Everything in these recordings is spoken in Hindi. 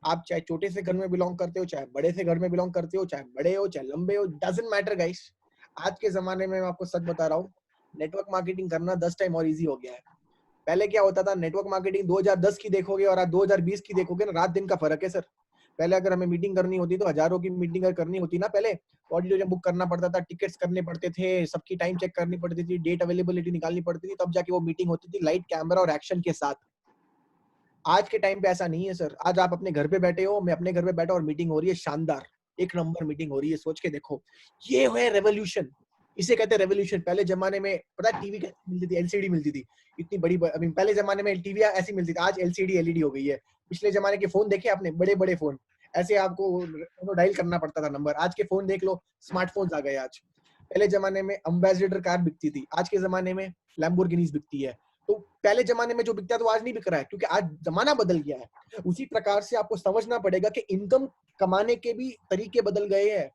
आप चाहे छोटे से घर में बिलोंग करते हो, चाहे बड़े से घर में बिलोंग करते हो, चाहे बड़े हो चाहे लंबे हो, डजंट मैटर गाइस। आज के जमाने में मैं आपको सच बता रहा हूँ, नेटवर्क मार्केटिंग करना 10 टाइम और इजी हो गया है। पहले क्या होता था, नेटवर्क मार्केटिंग 2010 की देखोगे और आज 2020 की देखोगे ना, रात दिन का फर्क है सर। पहले अगर हमें मीटिंग करनी होती तो हजारों की मीटिंग अगर करनी होती ना, पहले ऑडिटोरियम बुक करना पड़ता था, टिकट्स करने पड़ते थे, सबकी टाइम चेक करनी पड़ती थी, डेट अवेलेबिलिटी निकालनी पड़ती थी, तब जाके वो मीटिंग होती थी लाइट कैमरा और एक्शन के साथ। आज के टाइम पे ऐसा नहीं है सर। आज आप अपने घर पे बैठे हो, मैं अपने घर पे बैठा और मीटिंग हो रही है, शानदार एक नंबर मीटिंग हो रही है। सोच के देखो, ये है रेवोल्यूशन। इसे कहते हैं रेवोल्यूशन। पहले जमाने में पता है टीवी कैसे मिलती थी? एलसीडी मिलती थी, इतनी बड़ी। पहले जमाने में टीवी ऐसी मिलती थी, आज एलसीडी एलईडी हो गई है। पिछले जमाने के फोन देखे आपने? बड़े बड़े फोन, ऐसे आपको डायल करना पड़ता था नंबर। आज के फोन देख लो, स्मार्टफोन्स आ गए आज। पहले जमाने में अम्बेसडर कार बिकती थी, आज के जमाने में लैम्बोर्गिनीज बिकती है। तो पहले जमाने में जो बिकता था वो आज नहीं बिक रहा है, क्योंकि आज जमाना बदल गया है। उसी प्रकार से आपको समझना पड़ेगा कि इनकम कमाने के भी तरीके बदल गए हैं,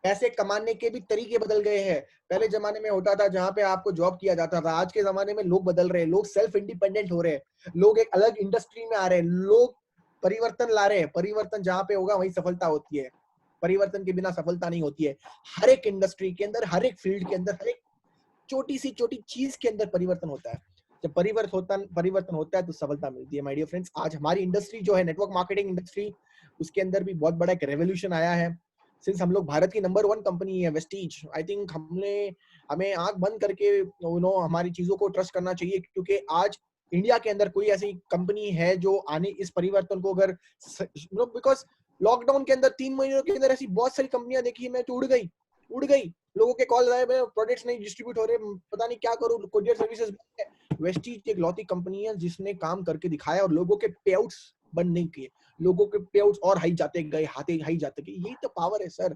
पैसे कमाने के भी तरीके बदल गए हैं। पहले जमाने में होता था जहां पे आपको जॉब किया जाता था, आज के जमाने में लोग बदल रहे हैं, लोग सेल्फ इंडिपेंडेंट हो रहे हैं, लोग एक अलग इंडस्ट्री में आ रहे हैं, लोग परिवर्तन ला रहे हैं। परिवर्तन जहां पे होगा वहीं सफलता होती है, परिवर्तन के बिना सफलता नहीं होती है। हर एक इंडस्ट्री के अंदर, हर एक फील्ड के अंदर, हर एक छोटी सी छोटी चीज के अंदर परिवर्तन होता है। जब परिवर्तन होता है तो सफलता मिलती है। माय डियर फ्रेंड्स, आज हमारी इंडस्ट्री जो है नेटवर्क मार्केटिंग इंडस्ट्री, उसके अंदर भी बहुत बड़ा एक रेवोल्यूशन आया है। सिंस हम लोग भारत की नंबर 1 कंपनी है वेस्टीज, आई थिंक हमें आंख बंद करके हमारी चीजों को ट्रस्ट करना चाहिए, क्योंकि आज इंडिया के अंदर कोई ऐसी कंपनी है जो आने इस परिवर्तन को अगर बिकॉज लॉकडाउन के अंदर 3 महीनों के अंदर ऐसी बहुत सारी कंपनियां देखी मैं तो उड़ गई। लोगों के कॉल आए, प्रोडक्ट्स नहीं डिस्ट्रीब्यूट हो रहे, पता नहीं क्या करूं, कोरियर सर्विसेज। वेस्टीज एक लौती कंपनी है जिसने काम करके दिखाया और लोगों के पे आउट्स बंद नहीं किए, लोगों के पे आउट्स और हाई जाते गए, हाई जाते गए। यही तो पावर है सर।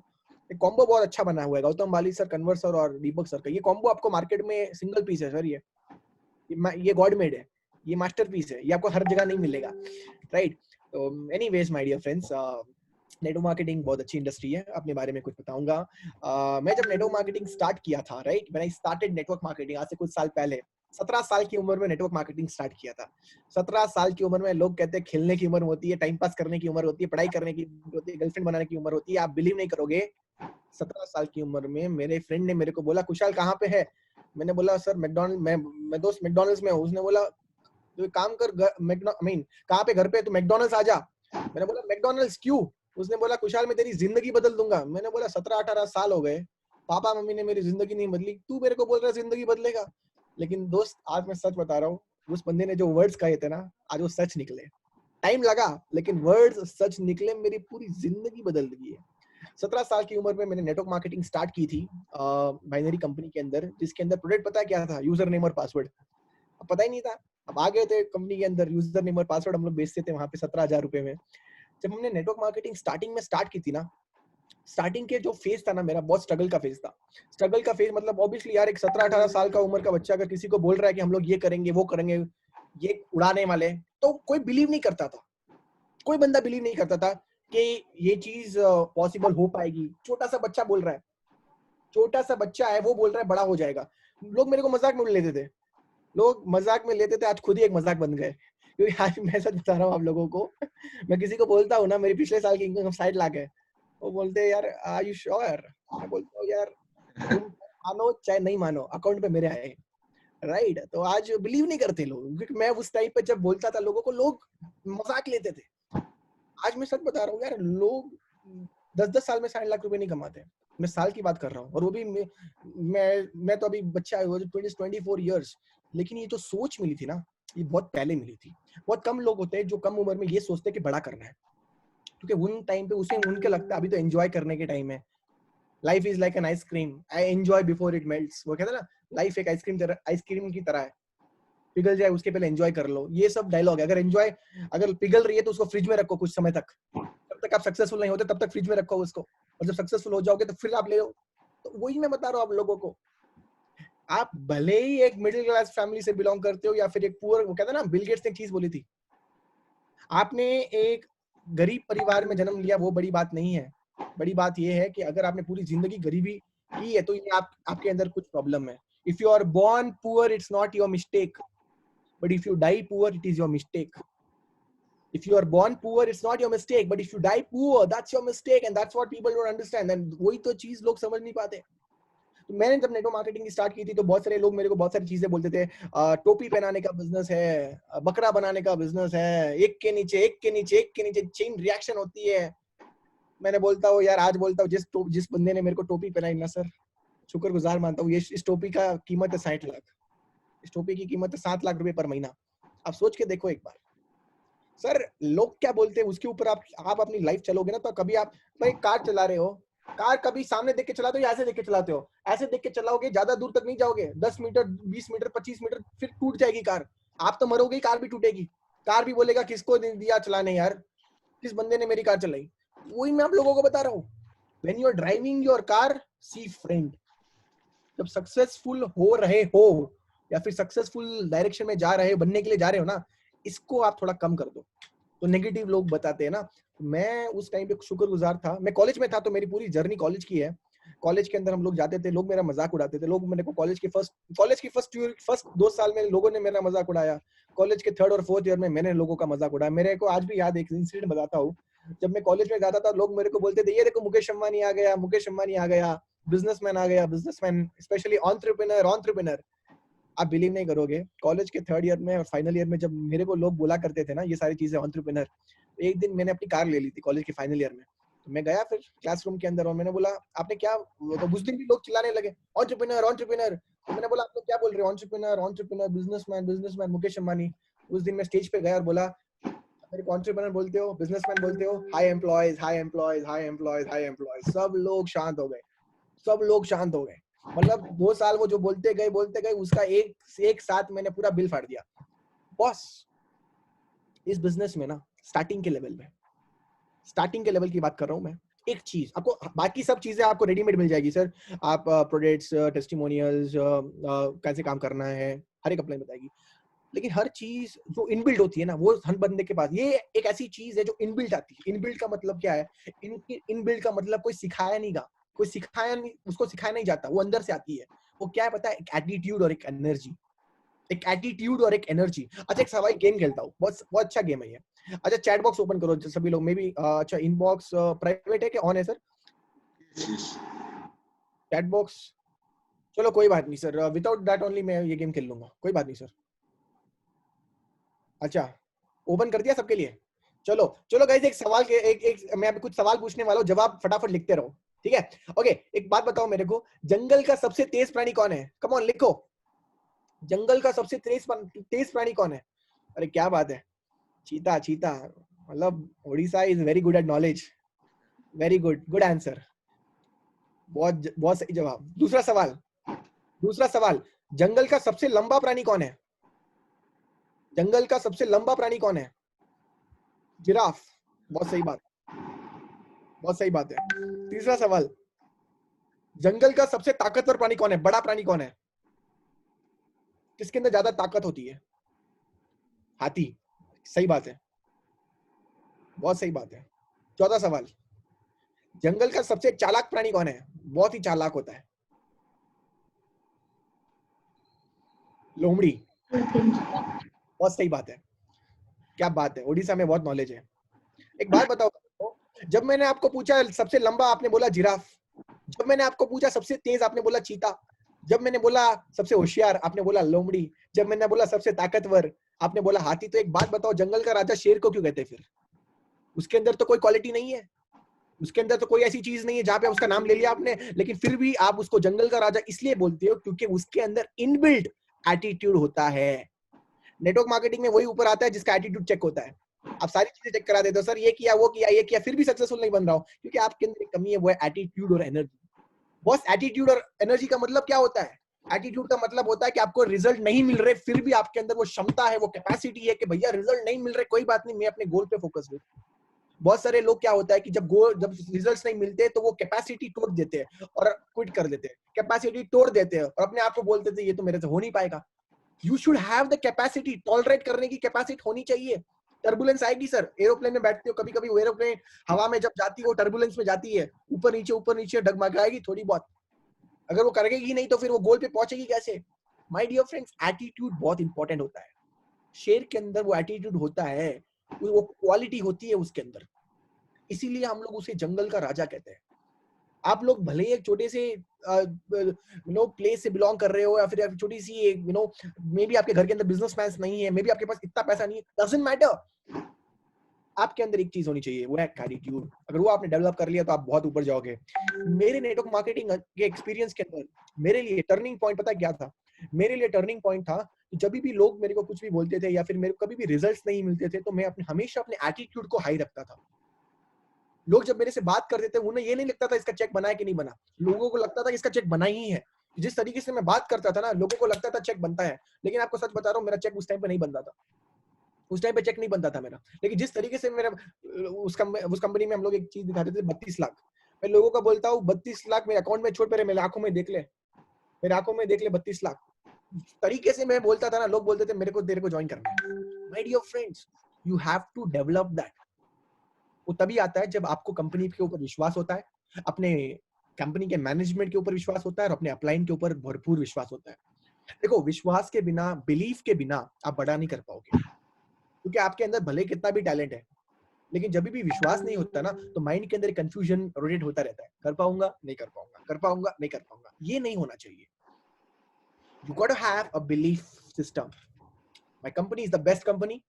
ये कॉम्बो बहुत अच्छा बना हुआ है गौतम वाली सर, कन्वर सर और दीपक सर का। ये कॉम्बो आपको मार्केट में सिंगल पीस है सर। ये गॉड मेड है, ये मास्टरपीस है, ये आपको हर जगह नहीं मिलेगा, राइट? तो anyways my dear friends, network marketing बहुत अच्छी इंडस्ट्री है। अपने बारे में कुछ बताऊंगा। मैं जब नेटवर्क मार्केटिंग स्टार्ट किया था, right, when I started network marketing, आज से कुछ साल पहले, 17 साल की उम्र में नेटवर्क मार्केटिंग स्टार्ट किया था। 17 साल की उम्र में लोग कहते हैं खेलने की उम्र होती है, टाइम पास करने की उम्र होती है, पढ़ाई करने की होती है, गर्लफ्रेंड बनाने की उम्र होती है। आप बिलीव नहीं करोगे, 17 साल की उम्र में मेरे फ्रेंड ने मेरे को बोला, कुशाल कहाँ पे है? मैंने बोला सर मैकडॉनल्ड, मैं दोस्त मैकडॉनल्ड्स में हूँ। उसने बोला तो एक काम कर, कहाँ पे? घर पे? तो मैकडॉनल्ड्स आ जा। मैंने बोला मैकडॉनल्ड्स क्यों? उसने बोला कुशाल मैं तेरी जिंदगी बदल दूंगा। मैंने बोला 17-18 साल हो गए, पापा मम्मी ने मेरी जिंदगी नहीं बदली, तू मेरे को बोल रहा है जिंदगी बदलेगा? लेकिन दोस्त आज मैं सच बता रहा हूँ, उस बंदे ने जो वर्ड्स कहे थे ना, आज वो सच निकले। टाइम लगा लेकिन वर्ड्स सच निकले, मेरी पूरी जिंदगी बदल गई है। 17 साल की उम्र में मैंने नेटवर्क मार्केटिंग स्टार्ट की थी बाइनरी कंपनी के अंदर, जिसके अंदर प्रोडक्ट पता है क्या था? यूजर नेम और पासवर्ड। अब पता ही नहीं था। अब आ गए थे कंपनी के अंदर, यूजर नेम और पासवर्ड हम लोग बेचते थे वहां पे 17,000 रुपए में। जब हमने नेटवर्क मार्केटिंग स्टार्टिंग में स्टार्ट की थी ना, स्टार्टिंग के जो फेज था ना मेरा, बहुत स्ट्रगल का फेज था। स्ट्रगल का फेज मतलब ऑब्वियसली यार, एक 17-18 साल का उम्र का बच्चा अगर किसी को बोल रहा है कि हम लोग ये करेंगे वो करेंगे, ये उड़ाने वाले, तो कोई बिलीव नहीं करता था। कोई बंदा बिलीव नहीं करता था कि ये चीज पॉसिबल हो पाएगी। छोटा सा बच्चा बोल रहा है, छोटा सा बच्चा है वो बोल रहा है बड़ा हो जाएगा। लोग मेरे को मजाक में लेते थे, लोग मजाक में लेते थे, आज खुद ही एक मजाक बन गए। क्योंकि आज मैं सच बता रहा हूँ आप लोगों को, मैं किसी को बोलता हूँ ना मेरी पिछले साल की इनकम 60 लाख है, वो बोलते हैं यार आर यू श्योर? मैं बोलता हूँ यार तुम मानो चाहे नहीं मानो, अकाउंट पे मेरे आए, राइट? तो आज बिलीव नहीं करते लोग, क्योंकि मैं उस टाइम पे जब बोलता था लोगों को, लोग मजाक लेते थे। आज मैं सच बता रहा हूँ यार, लोग 10-10 साल में 60 लाख रुपए नहीं कमाते। मैं साल की बात कर रहा हूँ, और वो भी मैं तो अभी बच्चा है, 24 ईयर्स। लेकिन ये जो सोच मिली थी ना, ये बहुत पहले मिली थी। बहुत कम लोग होते हैं जो कम उम्र में ये सोचते हैं कि बड़ा करना है, क्योंकि उन टाइम पे उसे उनके लगता है अभी तो एंजॉय करने के टाइम है। Life is like an ice cream, I enjoy before it melts. वो कहते हैं ना, लाइफ एक आइसक्रीम की तरह है, पिघल जाए उसके पहले एंजॉय कर लो। ये सब डायलॉग है। अगर पिघल रही है तो उसको फ्रिज में रखो कुछ समय तक, जब तक आप सक्सेसफुल नहीं होते तब तक फ्रिज में रखो उसको, और जब सक्सेसफुल हो जाओगे तो फिर आप ले लो। तो वही मैं बता रहा हूँ आप लोगों को। आप भले ही एक मिडिल क्लास फैमिली से बिलोंग करते हो या फिर एक पुअर, वो कहते हैं ना, बिल गेट्स ने एक चीज बोली थी, आपने एक गरीब परिवार में जन्म लिया वो बड़ी बात नहीं है। बड़ी बात ये है कि अगर आपने पूरी जिंदगी गरीबी की है तो ये आपके अंदर कुछ प्रॉब्लम है। If you are born poor it's not your mistake, but if you die poor it is your mistake. If you are born poor, it's not your mistake, but if you die poor, that's your mistake, and that's what people don't understand. And वही तो चीज लोग समझ नहीं पाते. तो मैंने जब नेटवर्क मार्केटिंग स्टार्ट की थी तो बहुत सारे लोग मेरे को बहुत सारी चीजें बोलते थे. टोपी पहनाने का बिजनेस है, बकरा बनाने का बिजनेस है, एक के नीचे एक के नीचे एक के नीचे चेन रिएक्शन होती है. मैंने बोलता हूँ यार, आज बोलता हूँ जिस बंदे ने मेरे को टोपी पहनाई ना सर, शुक्रगुजार मानता हूँ. ये इस टोपी का कीमत है 60 लाख. इस टोपी की कीमत है 7 लाख रुपए पर महीना. आप सोच के देखो एक बार सर, लोग क्या बोलते हैं उसके ऊपर आप अपनी लाइफ चलोगे ना, तो कभी आप भाई कार चला रहे हो, कार कभी सामने देख के चलाते हो या ऐसे देख के चलाते हो? ऐसे देख के चलाओगे, ज्यादा दूर तक नहीं जाओगे, 10 मीटर 20 मीटर 25 मीटर, फिर टूट जाएगी कार. आप तो मरोगे, कार भी टूटेगी. कार भी बोलेगा किसको दिया चलाने यार, किस बंदे ने मेरी कार चलाई. वही मैं आप लोगों को बता रहा हूँ. When you are driving your car, see friend, जब सक्सेसफुल हो रहे हो या फिर सक्सेसफुल डायरेक्शन में जा रहे हो, बनने के लिए जा रहे हो ना, इसको आप थोड़ा कम कर दो. तो नेगेटिव लोग बताते हैं ना, मैं उस टाइम पे शुक्रगुजार था. मैं कॉलेज में था तो मेरी पूरी जर्नी कॉलेज की है. कॉलेज के अंदर हम लोग जाते थे, लोग मेरा मजाक उड़ाते थे. लोग मेरे को कॉलेज की फर्स्ट 2 साल में लोगों ने मेरा मजाक उड़ाया. कॉलेज के 3rd और 4th ईयर में मैंने लोगों का मजाक उड़ाया. मेरे को आज भी याद है, एक इंसिडेंट बताता हूँ. जब मैं कॉलेज में जाता था, लोग मेरे को बोलते थे, ये देखो मुकेश अंबानी आ गया, मुकेश अंबानी आ गया, बिजनेसमैन आ गया, बिजनेसमैन, स्पेशली एंटरप्रेन्योर. आप बिलीव नहीं करोगे, कॉलेज के 3rd ईयर में और फाइनल ईयर में जब मेरे को लोग बोला करते थे ना ये सारी चीजें, एंटरप्रेन्योर, एक दिन मैंने अपनी कार ले ली थी कॉलेज के फाइनल ईयर में. तो मैं गया फिर क्लासरूम के अंदर और मैंने बोला आपने क्या, तो उस दिन भी लोग चिल्लाने लगे एंटरप्रेन्योर एंटरप्रेन्योर. तो मैंने बोला आप लोग क्या बोल रहे हो, entrepreneur entrepreneur, businessman Mukesh Ambani. उस दिन मैं स्टेज पे गया और बोला मेरे को एंटरप्रेन्योर बोलते हो, बिजनेसमैन बोलते हो, high employees high employees high employees high employees. सब लोग शांत हो गए, सब लोग शांत हो गए. मतलब 2 साल वो जो बोलते गए उसका एक साथ मैंने पूरा बिल फाड़ दिया. बॉस, इस बिजनेस में ना स्टार्टिंग के लेवल की बात कर रहा हूँ मैं. एक चीज आपको, बाकी सब चीजें आपको रेडीमेड मिल जाएगी सर. आप प्रोडक्ट्स, टेस्टिमोनियल्स, कैसे काम करना है, हर एक अप्लाई बताएगी. लेकिन हर चीज जो इनबिल्ट होती है ना, वो हर बंदे के पास, ये एक ऐसी चीज है जो इनबिल्ट आती है. इनबिल्ट का मतलब क्या है? इनबिल्ट का मतलब कोई सिखाया नहीं गा, कोई सिखाया नहीं, उसको सिखाया नहीं जाता, वो अंदर से आती है. वो क्या है पता है? एक एटीट्यूड और एक एनर्जी. एक एटीट्यूड और एक एनर्जी. अच्छा, एक सवाल गेम खेलता हूँ, बहुत बहुत अच्छा गेम है ये. अच्छा, चैट बॉक्स ओपन करो सभी लोग. मे बी अच्छा, इनबॉक्स प्राइवेट है कि ऑन है सर? चैट बॉक्स, चलो कोई बात नहीं सर, विदाउट दैट ओनली मैं ये गेम खेल लूंगा, कोई बात नहीं सर. अच्छा, ओपन कर दिया सबके लिए. चलो चलो गाइस, एक सवाल के एक मैं अभी कुछ सवाल पूछने वाला हूँ, जवाब फटाफट लिखते रहो, ठीक है? ओके, एक बात बताओ मेरे को, जंगल का सबसे तेज प्राणी कौन है? कम ऑन लिखो, जंगल का सबसे तेज प्राणी कौन है? अरे क्या बात है, चीता. चीता, मतलब Odisha is very good at knowledge. Very good, good answer, बहुत बहुत सही जवाब. दूसरा सवाल, जंगल का सबसे लंबा प्राणी कौन है? जंगल का सबसे लंबा प्राणी कौन है? जिराफ. बहुत सही बात, बहुत सही बात है. तीसरा सवाल, जंगल का सबसे ताकतवर प्राणी कौन है? बड़ा प्राणी कौन है? किसके अंदर ज्यादा ताकत होती है? हाथी. सही बात है, बहुत सही बात है. चौथा सवाल, जंगल का सबसे चालाक प्राणी कौन है? बहुत ही चालाक होता है. लोमड़ी. बहुत सही बात है, क्या बात है, ओडिशा में बहुत नॉलेज है. एक बात बताओ, जब मैंने आपको पूछा सबसे लंबा, आपने बोला जिराफ. जब मैंने आपको पूछा सबसे तेज, आपने बोला चीता. जब मैंने बोला सबसे होशियार, आपने बोला लोमड़ी. जब मैंने बोला सबसे ताकतवर, आपने बोला हाथी. तो एक बात बताओ, जंगल का राजा शेर को क्यों कहते हैं फिर? उसके अंदर तो कोई क्वालिटी नहीं है, उसके अंदर तो कोई ऐसी चीज नहीं है जहां पे उसका नाम ले लिया आपने, लेकिन फिर भी आप उसको जंगल का राजा इसलिए बोलते हो क्योंकि उसके अंदर इनबिल्ट एटीट्यूड होता है. नेटवर्क मार्केटिंग में वही ऊपर आता है जिसका एटीट्यूड चेक होता है. आप सारी चीजें चेक करा देते हो, सर ये किया वो किया ये किया, फिर भी सक्सेसफुल नहीं बन रहा हूँ, क्योंकि आपके अंदर एक कमी है, वो है एटीट्यूड और एनर्जी. बॉस, एटीट्यूड और एनर्जी का मतलब क्या होता है? एटीट्यूड का मतलब होता है कि आपको रिजल्ट नहीं मिल रहे, फिर भी आपके अंदर वो क्षमता है, वो कैपेसिटी है कि भैया रिजल्ट नहीं मिल रहे, कोई बात नहीं, मैं अपने गोल पे फोकस हूँ. बहुत सारे लोग क्या होता है कि जब रिजल्ट्स नहीं मिलते तो वो कैपेसिटी तोड़ देते हैं और क्विट कर देते हैं. कैपेसिटी तोड़ देते हैं और अपने आप को बोलते थे ये तो मेरे से हो नहीं पाएगा. You should have the capacity, tolerate करने की कैपेसिटी होनी चाहिए. टर्बुलेंस आएगी सर, एरोप्लेन में बैठते हो कभी कभी, एरोप्लेन हवा में जब जाती है वो टर्बुलेंस में जाती है, ऊपर नीचे डगमगाएगी थोड़ी बहुत. अगर वो करेगी नहीं तो फिर वो गोल पे पहुंचेगी कैसे? माय डियर फ्रेंड्स, एटीट्यूड बहुत इंपॉर्टेंट होता है. शेर के अंदर वो एटीट्यूड होता है वो क्वालिटी होती है उसके अंदर, इसीलिए हम लोग उसे जंगल का राजा कहते हैं। आप लोग भले ही एक छोटे से प्लेस से बिलोंग कर रहे हो, या फिर आप छोटी सी मे बी आपके घर के अंदर बिजनेसमैन नहीं है, मे बी आपके पास इतना पैसा नहीं है, डजंट मैटर। आपके अंदर एक चीज होनी चाहिए, वो है एटीट्यूड। अगर वो आपने डेवलप कर लिया तो आप बहुत ऊपर जाओगे। मेरे नेटवर्क मार्केटिंग के एक्सपीरियंस के अंदर मेरे लिए टर्निंग पॉइंट पता है क्या था? मेरे लिए टर्निंग पॉइंट था कि जब भी लोग मेरे को कुछ भी बोलते थे या फिर मेरे को कभी भी रिजल्ट्स नहीं मिलते थे, तो मैं हमेशा अपने एटीट्यूड को हाई रखता था। लोग जब मेरे से बात करते थे, उन्हें ये नहीं लगता था इसका चेक बना है कि नहीं बना, लोगों को लगता था इसका चेक बना ही है। जिस तरीके से मैं बात करता था ना, लोगों को लगता था चेक बनता है, लेकिन आपको सच बता रहा हूँ, मेरा चेक उस टाइम पे नहीं बनता था। उस टाइम पे चेक नहीं बनता था मेरा। लेकिन जिस तरीके से मेरा उस कंपनी में हम लोग एक चीज दिखाते थे, 32 लाख। मैं लोगों का बोलता हूँ 32 लाख मेरे अकाउंट में छोड़, मेरे आंखों में देख ले, मेरे आंखों में देख ले 32 लाख। तरीके से मैं बोलता था ना, लोग बोलते थे मेरे को तेरे को ज्वाइन करना है। My dear friends, you have to develop that. वो तभी आता है जब आपको कंपनी के ऊपर विश्वास होता है, अपने कंपनी के मैनेजमेंट के ऊपर विश्वास होता है, और अपने अपलाइन के ऊपर भरपूर विश्वास होता है। देखो, विश्वास के बिना, बिलीफ के बिना आप बड़ा नहीं कर पाओगे, क्योंकि आपके अंदर भले कितना भी टैलेंट है, लेकिन जब भी विश्वास नहीं होता ना, तो माइंड के अंदर कंफ्यूजन रोटेट होता रहता है। कर पाऊंगा, नहीं कर पाऊंगा, कर पाऊंगा, नहीं कर पाऊंगा। ये नहीं होना चाहिए। You got to have a belief system. My company is the best company.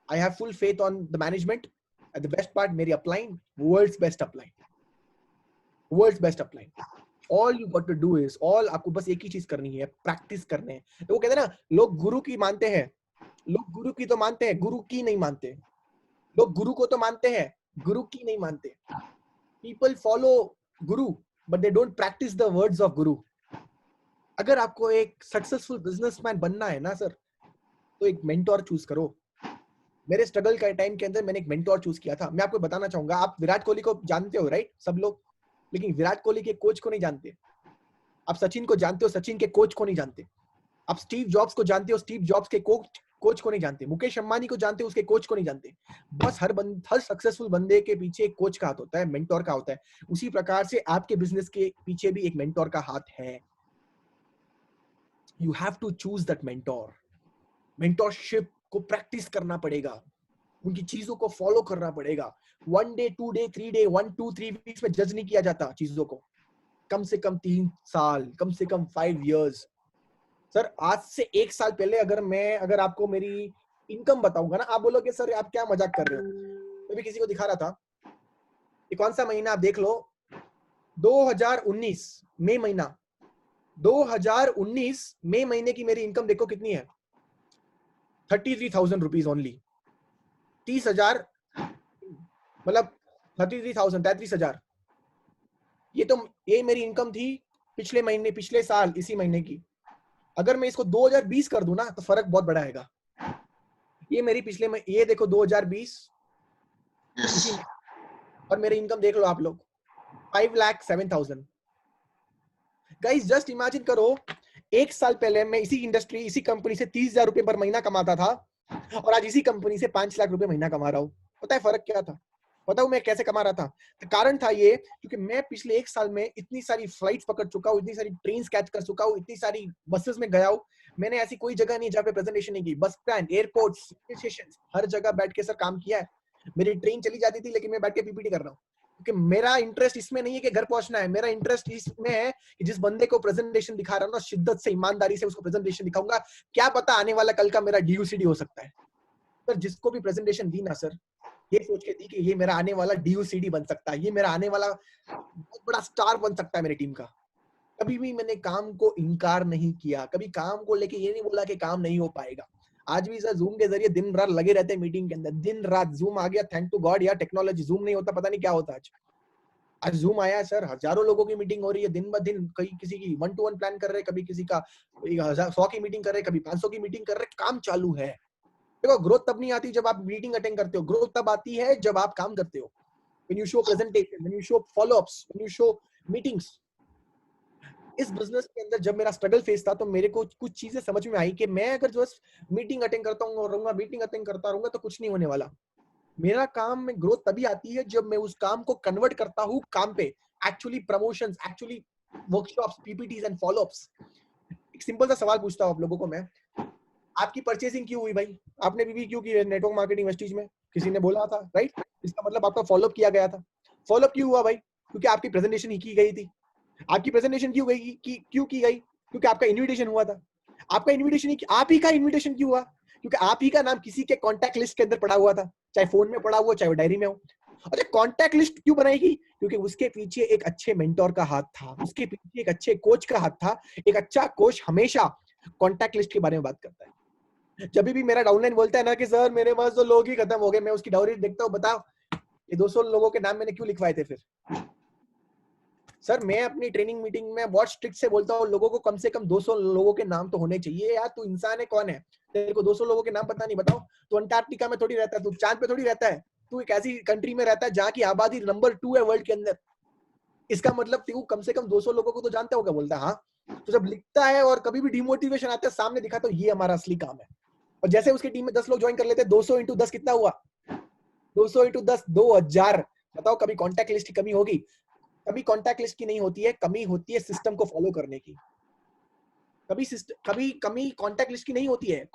I have full faith on the management. At the best part, मेरी upline world's best upline, world's best upline. All you got to do is, all आपको बस एक ही चीज करनी है, प्रैक्टिस करने हैं। वो कहते हैं ना, लोग गुरु की मानते हैं, लोग गुरु की तो मानते हैं, गुरु की नहीं मानते। लोग गुरु को तो मानते हैं, गुरु की नहीं मानते। People follow Guru, but they don't practice the words of Guru. अगर आपको एक सक्सेसफुल बिजनेसमैन बनना है ना सर, तो एक मेंटोर चूज करो। मेरे स्ट्रगल का टाइम के अंदर मैंने एक मेंटोर चूज किया था। मैं आपको बताना चाहूंगा, आप विराट कोहली को जानते हो राइट, सब लोग, लेकिन विराट कोहली के कोच को नहीं जानते। आप सचिन को जानते हो, सचिन के कोच को नहीं जानते। आप स्टीव जॉब्स को जानते हो, स्टीव जॉब्स के कोच को नहीं जानते। मुकेश अंबानी को जानते हो, उसके कोच को नहीं जानते। बस हर सक्सेसफुल बंदे के पीछे एक कोच का हाथ होता है, मेंटोर का होता है। उसी प्रकार से आपके बिजनेस के पीछे भी एक मेंटोर का हाथ है। You have to choose that mentor. Mentorship को प्रैक्टिस करना पड़ेगा, उनकी चीजों को फॉलो करना पड़ेगा। 1 डे 2 डे 3 डे 1 2 3 वीक्स में जज नहीं किया जाता चीजों को, कम से कम 3 साल, कम से कम 5 इयर्स। सर, आज से 1 साल पहले अगर आपको मेरी इनकम बताऊंगा ना, आप बोलोगे सर आप क्या मजाक कर रहे हो। मैं भी किसी को दिखा रहा था, ये कौन सा महीना आप देख लो, 2019 मई महीना, 2019 मई महीने की मेरी इनकम देखो कितनी है, 33,000 रुपीज ओनली। 30,000, मतलब 33,000, 33,000। ये मेरी इनकम थी पिछले महीने, पिछले साल इसी महीने की। अगर मैं इसको 2020 कर दूं ना, तो फर्क बहुत बड़ा आएगा। ये मेरी ये देखो 2020 इसी में, और मेरी इनकम देख लो आप लोग, 5,07,000। गाइस जस्ट इमेजिन करो, 1 साल पहले मैं इसी इंडस्ट्री, इसी कंपनी से 30,000 रुपए पर महीना कमाता था, और आज इसी कंपनी से 5 लाख रुपए महीना कमा रहा हूँ। पता है फर्क क्या था? बताऊं मैं कैसे कमा रहा था? तो कारण था ये, क्योंकि मैं पिछले 1 साल में इतनी सारी फ्लाइट्स पकड़ चुका हूँ, इतनी सारी ट्रेन कैच कर चुका हूँ, इतनी सारी बसेस में गया हूँ। मैंने ऐसी कोई जगह नहीं जहाँ पे प्रेजेंटेशन नहीं की। बस स्टैंड, एयरपोर्ट, स्टेशन, हर जगह बैठ के सर काम किया है। मेरी ट्रेन चली जाती थी, लेकिन मैं बैठ के पीपीटी कर रहा हूँ, क्योंकि मेरा इंटरेस्ट इसमें नहीं है कि घर पहुंचना है। मेरा इंटरेस्ट इसमें है कि जिस बंदे को प्रेजेंटेशन दिखा रहा हूँ ना, शिद्दत से, ईमानदारी से उसको प्रेजेंटेशन दिखाऊंगा। क्या पता आने वाला कल का मेरा डीयूसीडी हो सकता है। सर जिसको भी प्रेजेंटेशन दी ना सर, ये सोच के दी कि ये मेरा आने वाला डीयूसीडी बन सकता है, ये मेरा आने वाला बहुत बड़ा स्टार बन सकता है मेरी टीम का। कभी भी मैंने काम को इनकार नहीं किया, कभी काम को लेके ये नहीं बोला कि काम नहीं हो पाएगा। आज भी सर जूम के जरिए दिन रात लगे रहते हैं मीटिंग के अंदर, दिन रात जूम आ गया, थैंक टू गॉड यार, टेक्नोलॉजी। जूम नहीं होता पता नहीं क्या होता। आज जूम आया सर, हजारों लोगों की मीटिंग हो रही है दिन ब दिन। कई किसी की 1-to-1 प्लान कर रहे, कभी किसी का 100 की मीटिंग कर रहे, कभी 500 की मीटिंग कर रहे। काम चालू है। देखो, ग्रोथ तब नहीं आती जब आप मीटिंग अटेंड करते हो, ग्रोथ तब आती है जब आप काम करते हो। when you show presentation, when you show follow-ups, when you show meetings। इस बिजनेस के अंदर जब मेरा स्ट्रगल फेस था, तो मेरे को कुछ चीजें समझ में आई कि मैं अगर जो मीटिंग अटेंड करता रहूंगा, मीटिंग अटेंड करता रहूंगा, तो कुछ नहीं होने वाला। मेरा काम में ग्रोथ तभी आती है जब मैं उस काम को कन्वर्ट करता हूँ काम पे, actually promotions, actually workshops, PPTs and follow-ups. एक सिंपल सा सवाल पूछता हूँ आप लोगों को मैं, आपकी परचेसिंग क्यों हुई भाई? आपने बीबी क्यों की नेटवर्क मार्केटिंग वेस्टीज में? किसी ने बोला था, राइट? इसका मतलब आपका फॉलोअप किया गया था। फॉलोअप क्यों हुआ भाई? क्योंकि आपकी प्रेजेंटेशन ही की गई थी। आपकी प्रेजेंटेशन क्यों गई क्यों की गई? क्योंकि आपका इनविटेशन हुआ था। आपका इनविटेशन आप ही का इनविटेशन क्यों हुआ? क्योंकि आप ही का नाम किसी के कॉन्टैक्ट लिस्ट के अंदर पड़ा हुआ था, चाहे फोन में पड़ा हुआ, चाहे डायरी में हो। अच्छा, कॉन्टैक्ट लिस्ट क्यों बनाएगी? क्योंकि उसके पीछे एक अच्छे मेंटोर का हाथ था, उसके पीछे एक अच्छे कोच का हाथ था। एक अच्छा कोच हमेशा कॉन्टैक्ट लिस्ट के बारे में बात करता है। जब भी मेरा डाउनलाइन बोलता है ना कि सर मेरे पास तो लोग ही खत्म हो गए, मैं उसकी डायरी देखता हूँ, बताओ ये 200 लोगों के नाम मैंने क्यों लिखवाए थे? फिर सर मैं अपनी ट्रेनिंग मीटिंग में बहुत स्ट्रिक्ट से बोलता हूँ लोगों को, कम से कम 200 लोगों के नाम तो होने चाहिए। यार तू इंसान है, कौन है? तेरे को 200 लोगों के नाम पता नहीं? बताओ, तू अंटार्कटिका में थोड़ी रहता है, तू चांद पे थोड़ी रहता है, तू एक ऐसी कंट्री में रहता है जहाँ की आबादी नंबर 2 है वर्ल्ड के अंदर। इसका मतलब तू कम से कम 200 लोगों को तो जानता होगा। बोलता है हाँ। तो जब लिखता है और कभी भी डिमोटिवेशन आता है, सामने दिखा तो ये हमारा असली काम है। और जैसे उसकी टीम में 10 लोग ज्वाइन कर लेते हैं, 200 इंटू 10 कितना हुआ? 200 इंटू 10 2000। बताओ कभी कॉन्टैक्ट लिस्ट की कमी होगी? कभी कॉन्टैक्ट लिस्ट की नहीं होती है, कमी होती है सिस्टम को फॉलो करने की। कभी कमी कॉन्टैक्ट लिस्ट की नहीं होती है,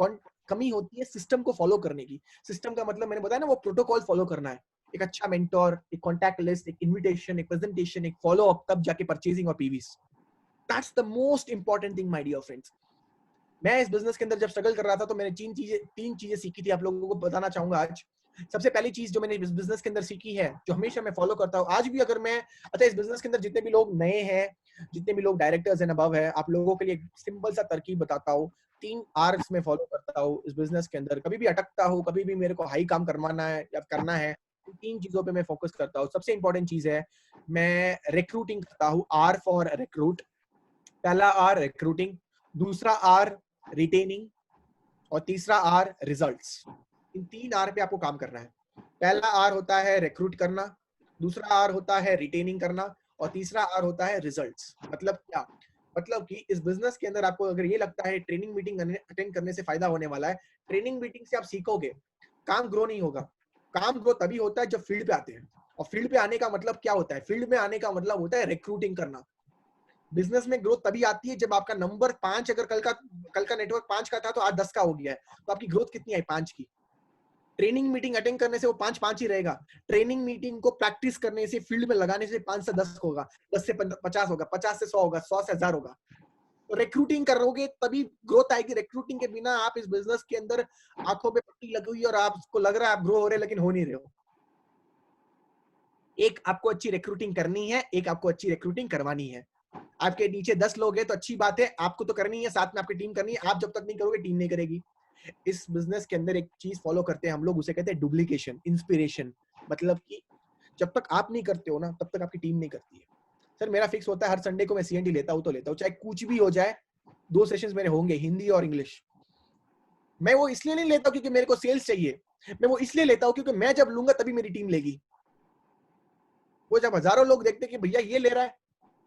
कमी होती है सिस्टम को फॉलो करने की। सिस्टम का मतलब मैंने बताया ना, वो प्रोटोकॉल फॉलो करना है। एक अच्छा मेंटोर, एक कॉन्टैक्ट लिस्ट, एक इनविटेशन, एक प्रेजेंटेशन, एक फॉलो अप, तब जाके परचेजिंग और PVs. That's the most important thing my dear friends. मैं इस बिजनेस के अंदर जब स्ट्रगल कर रहा था तो मैंने तीन चीजें सीखी थी, आप लोगों को बताना चाहूंगा आज। सबसे पहली चीज जो मैंने इस बिजनेस के अंदर सीखी है, जो हमेशा मैं फॉलो करता हूँ आज भी, अगर मैं अच्छा इस बिजनेस के अंदर जितने भी लोग नए हैं, जितने भी लोग डायरेक्टर्स एंड अबव है, आप लोगों के लिए एक सिंपल सा तरकीब बताता हूँ। 3 आर्स में फॉलो करता हूँ इस बिजनेस के अंदर। कभी भी अटकता हूँ, कभी भी मेरे को हाई काम करवाना है या करना है, 3 चीजों पे मैं फोकस करता हूँ। सबसे इंपॉर्टेंट चीज है, मैं रिक्रूटिंग करता हूँ। R for recruit. पहला आर रिक्रूटिंग, दूसरा आर रिटेनिंग, और तीसरा आर रिजल्ट्स। इन 3 आर पे आपको काम करना है। पहला आर होता है रिक्रूट करना, दूसरा आर होता है रिटेनिंग करना, और तीसरा आर होता है रिजल्ट्स। मतलब क्या? मतलब कि इस बिजनेस के अंदर आपको अगर ये लगता है ट्रेनिंग मीटिंग अटेंड करने से फायदा होने वाला है, ट्रेनिंग मीटिंग से आप सीखोगे, काम ग्रो नहीं होगा। काम ग्रो तभी होता है जब फील्ड पे आते हैं। और फील्ड पे आने का मतलब क्या होता है? फील्ड में आने का मतलब होता है रिक्रूटिंग करना। बिजनेस में ग्रोथ तभी आती है जब आपका नंबर 5, अगर कल का नेटवर्क 5 का था तो आज 10 का हो गया है, तो आपकी ग्रोथ कितनी आई? 5 की। ट्रेनिंग मीटिंग अटेंड करने से वो 5 ही रहेगा। ट्रेनिंग मीटिंग को प्रैक्टिस करने से, फील्ड में लगाने से 5 से 10 होगा, 10 से 50 होगा, 50 से 100 होगा, 100 से 1000 होगा। तो रिक्रूटिंग करोगे तभी ग्रोथ आएगी। रिक्रूटिंग के बिना आप इस बिजनेस के अंदर आंखों पे पट्टी लगी हुई और आपको लग रहा है आप ग्रो हो रहे, लेकिन हो नहीं रहे हो। एक आपको अच्छी रिक्रूटिंग करनी है, एक आपको अच्छी रिक्रूटिंग करवानी है। आपके नीचे 10 लोग हैं तो अच्छी बात है, आपको तो करनी है, साथ में आपकी टीम करनी है। आप जब तक नहीं करोगे, टीम नहीं करेगी। इस बिजनेस के अंदर एक चीज फॉलो करते हैं हम लोग, उसे कहते हैं डुप्लीकेशन, इंस्पिरेशन। मतलब कि जब तक आप नहीं करते हो ना, तब तक आपकी टीम नहीं करती है। सर मेरा फिक्स होता है हर संडे को मैं सीएनडी लेता हूँ तो लेता हूँ, चाहे कुछ भी हो जाए। 2 सेशंस मेरे होंगे, हिंदी और इंग्लिश। मैं वो इसलिए नहीं लेता क्योंकि मेरे को सेल्स चाहिए, मैं वो इसलिए लेता हूँ क्योंकि मैं जब लूंगा तभी मेरी टीम लेगी। वो जब हजारों लोग देखते कि भैया ये ले रहा है,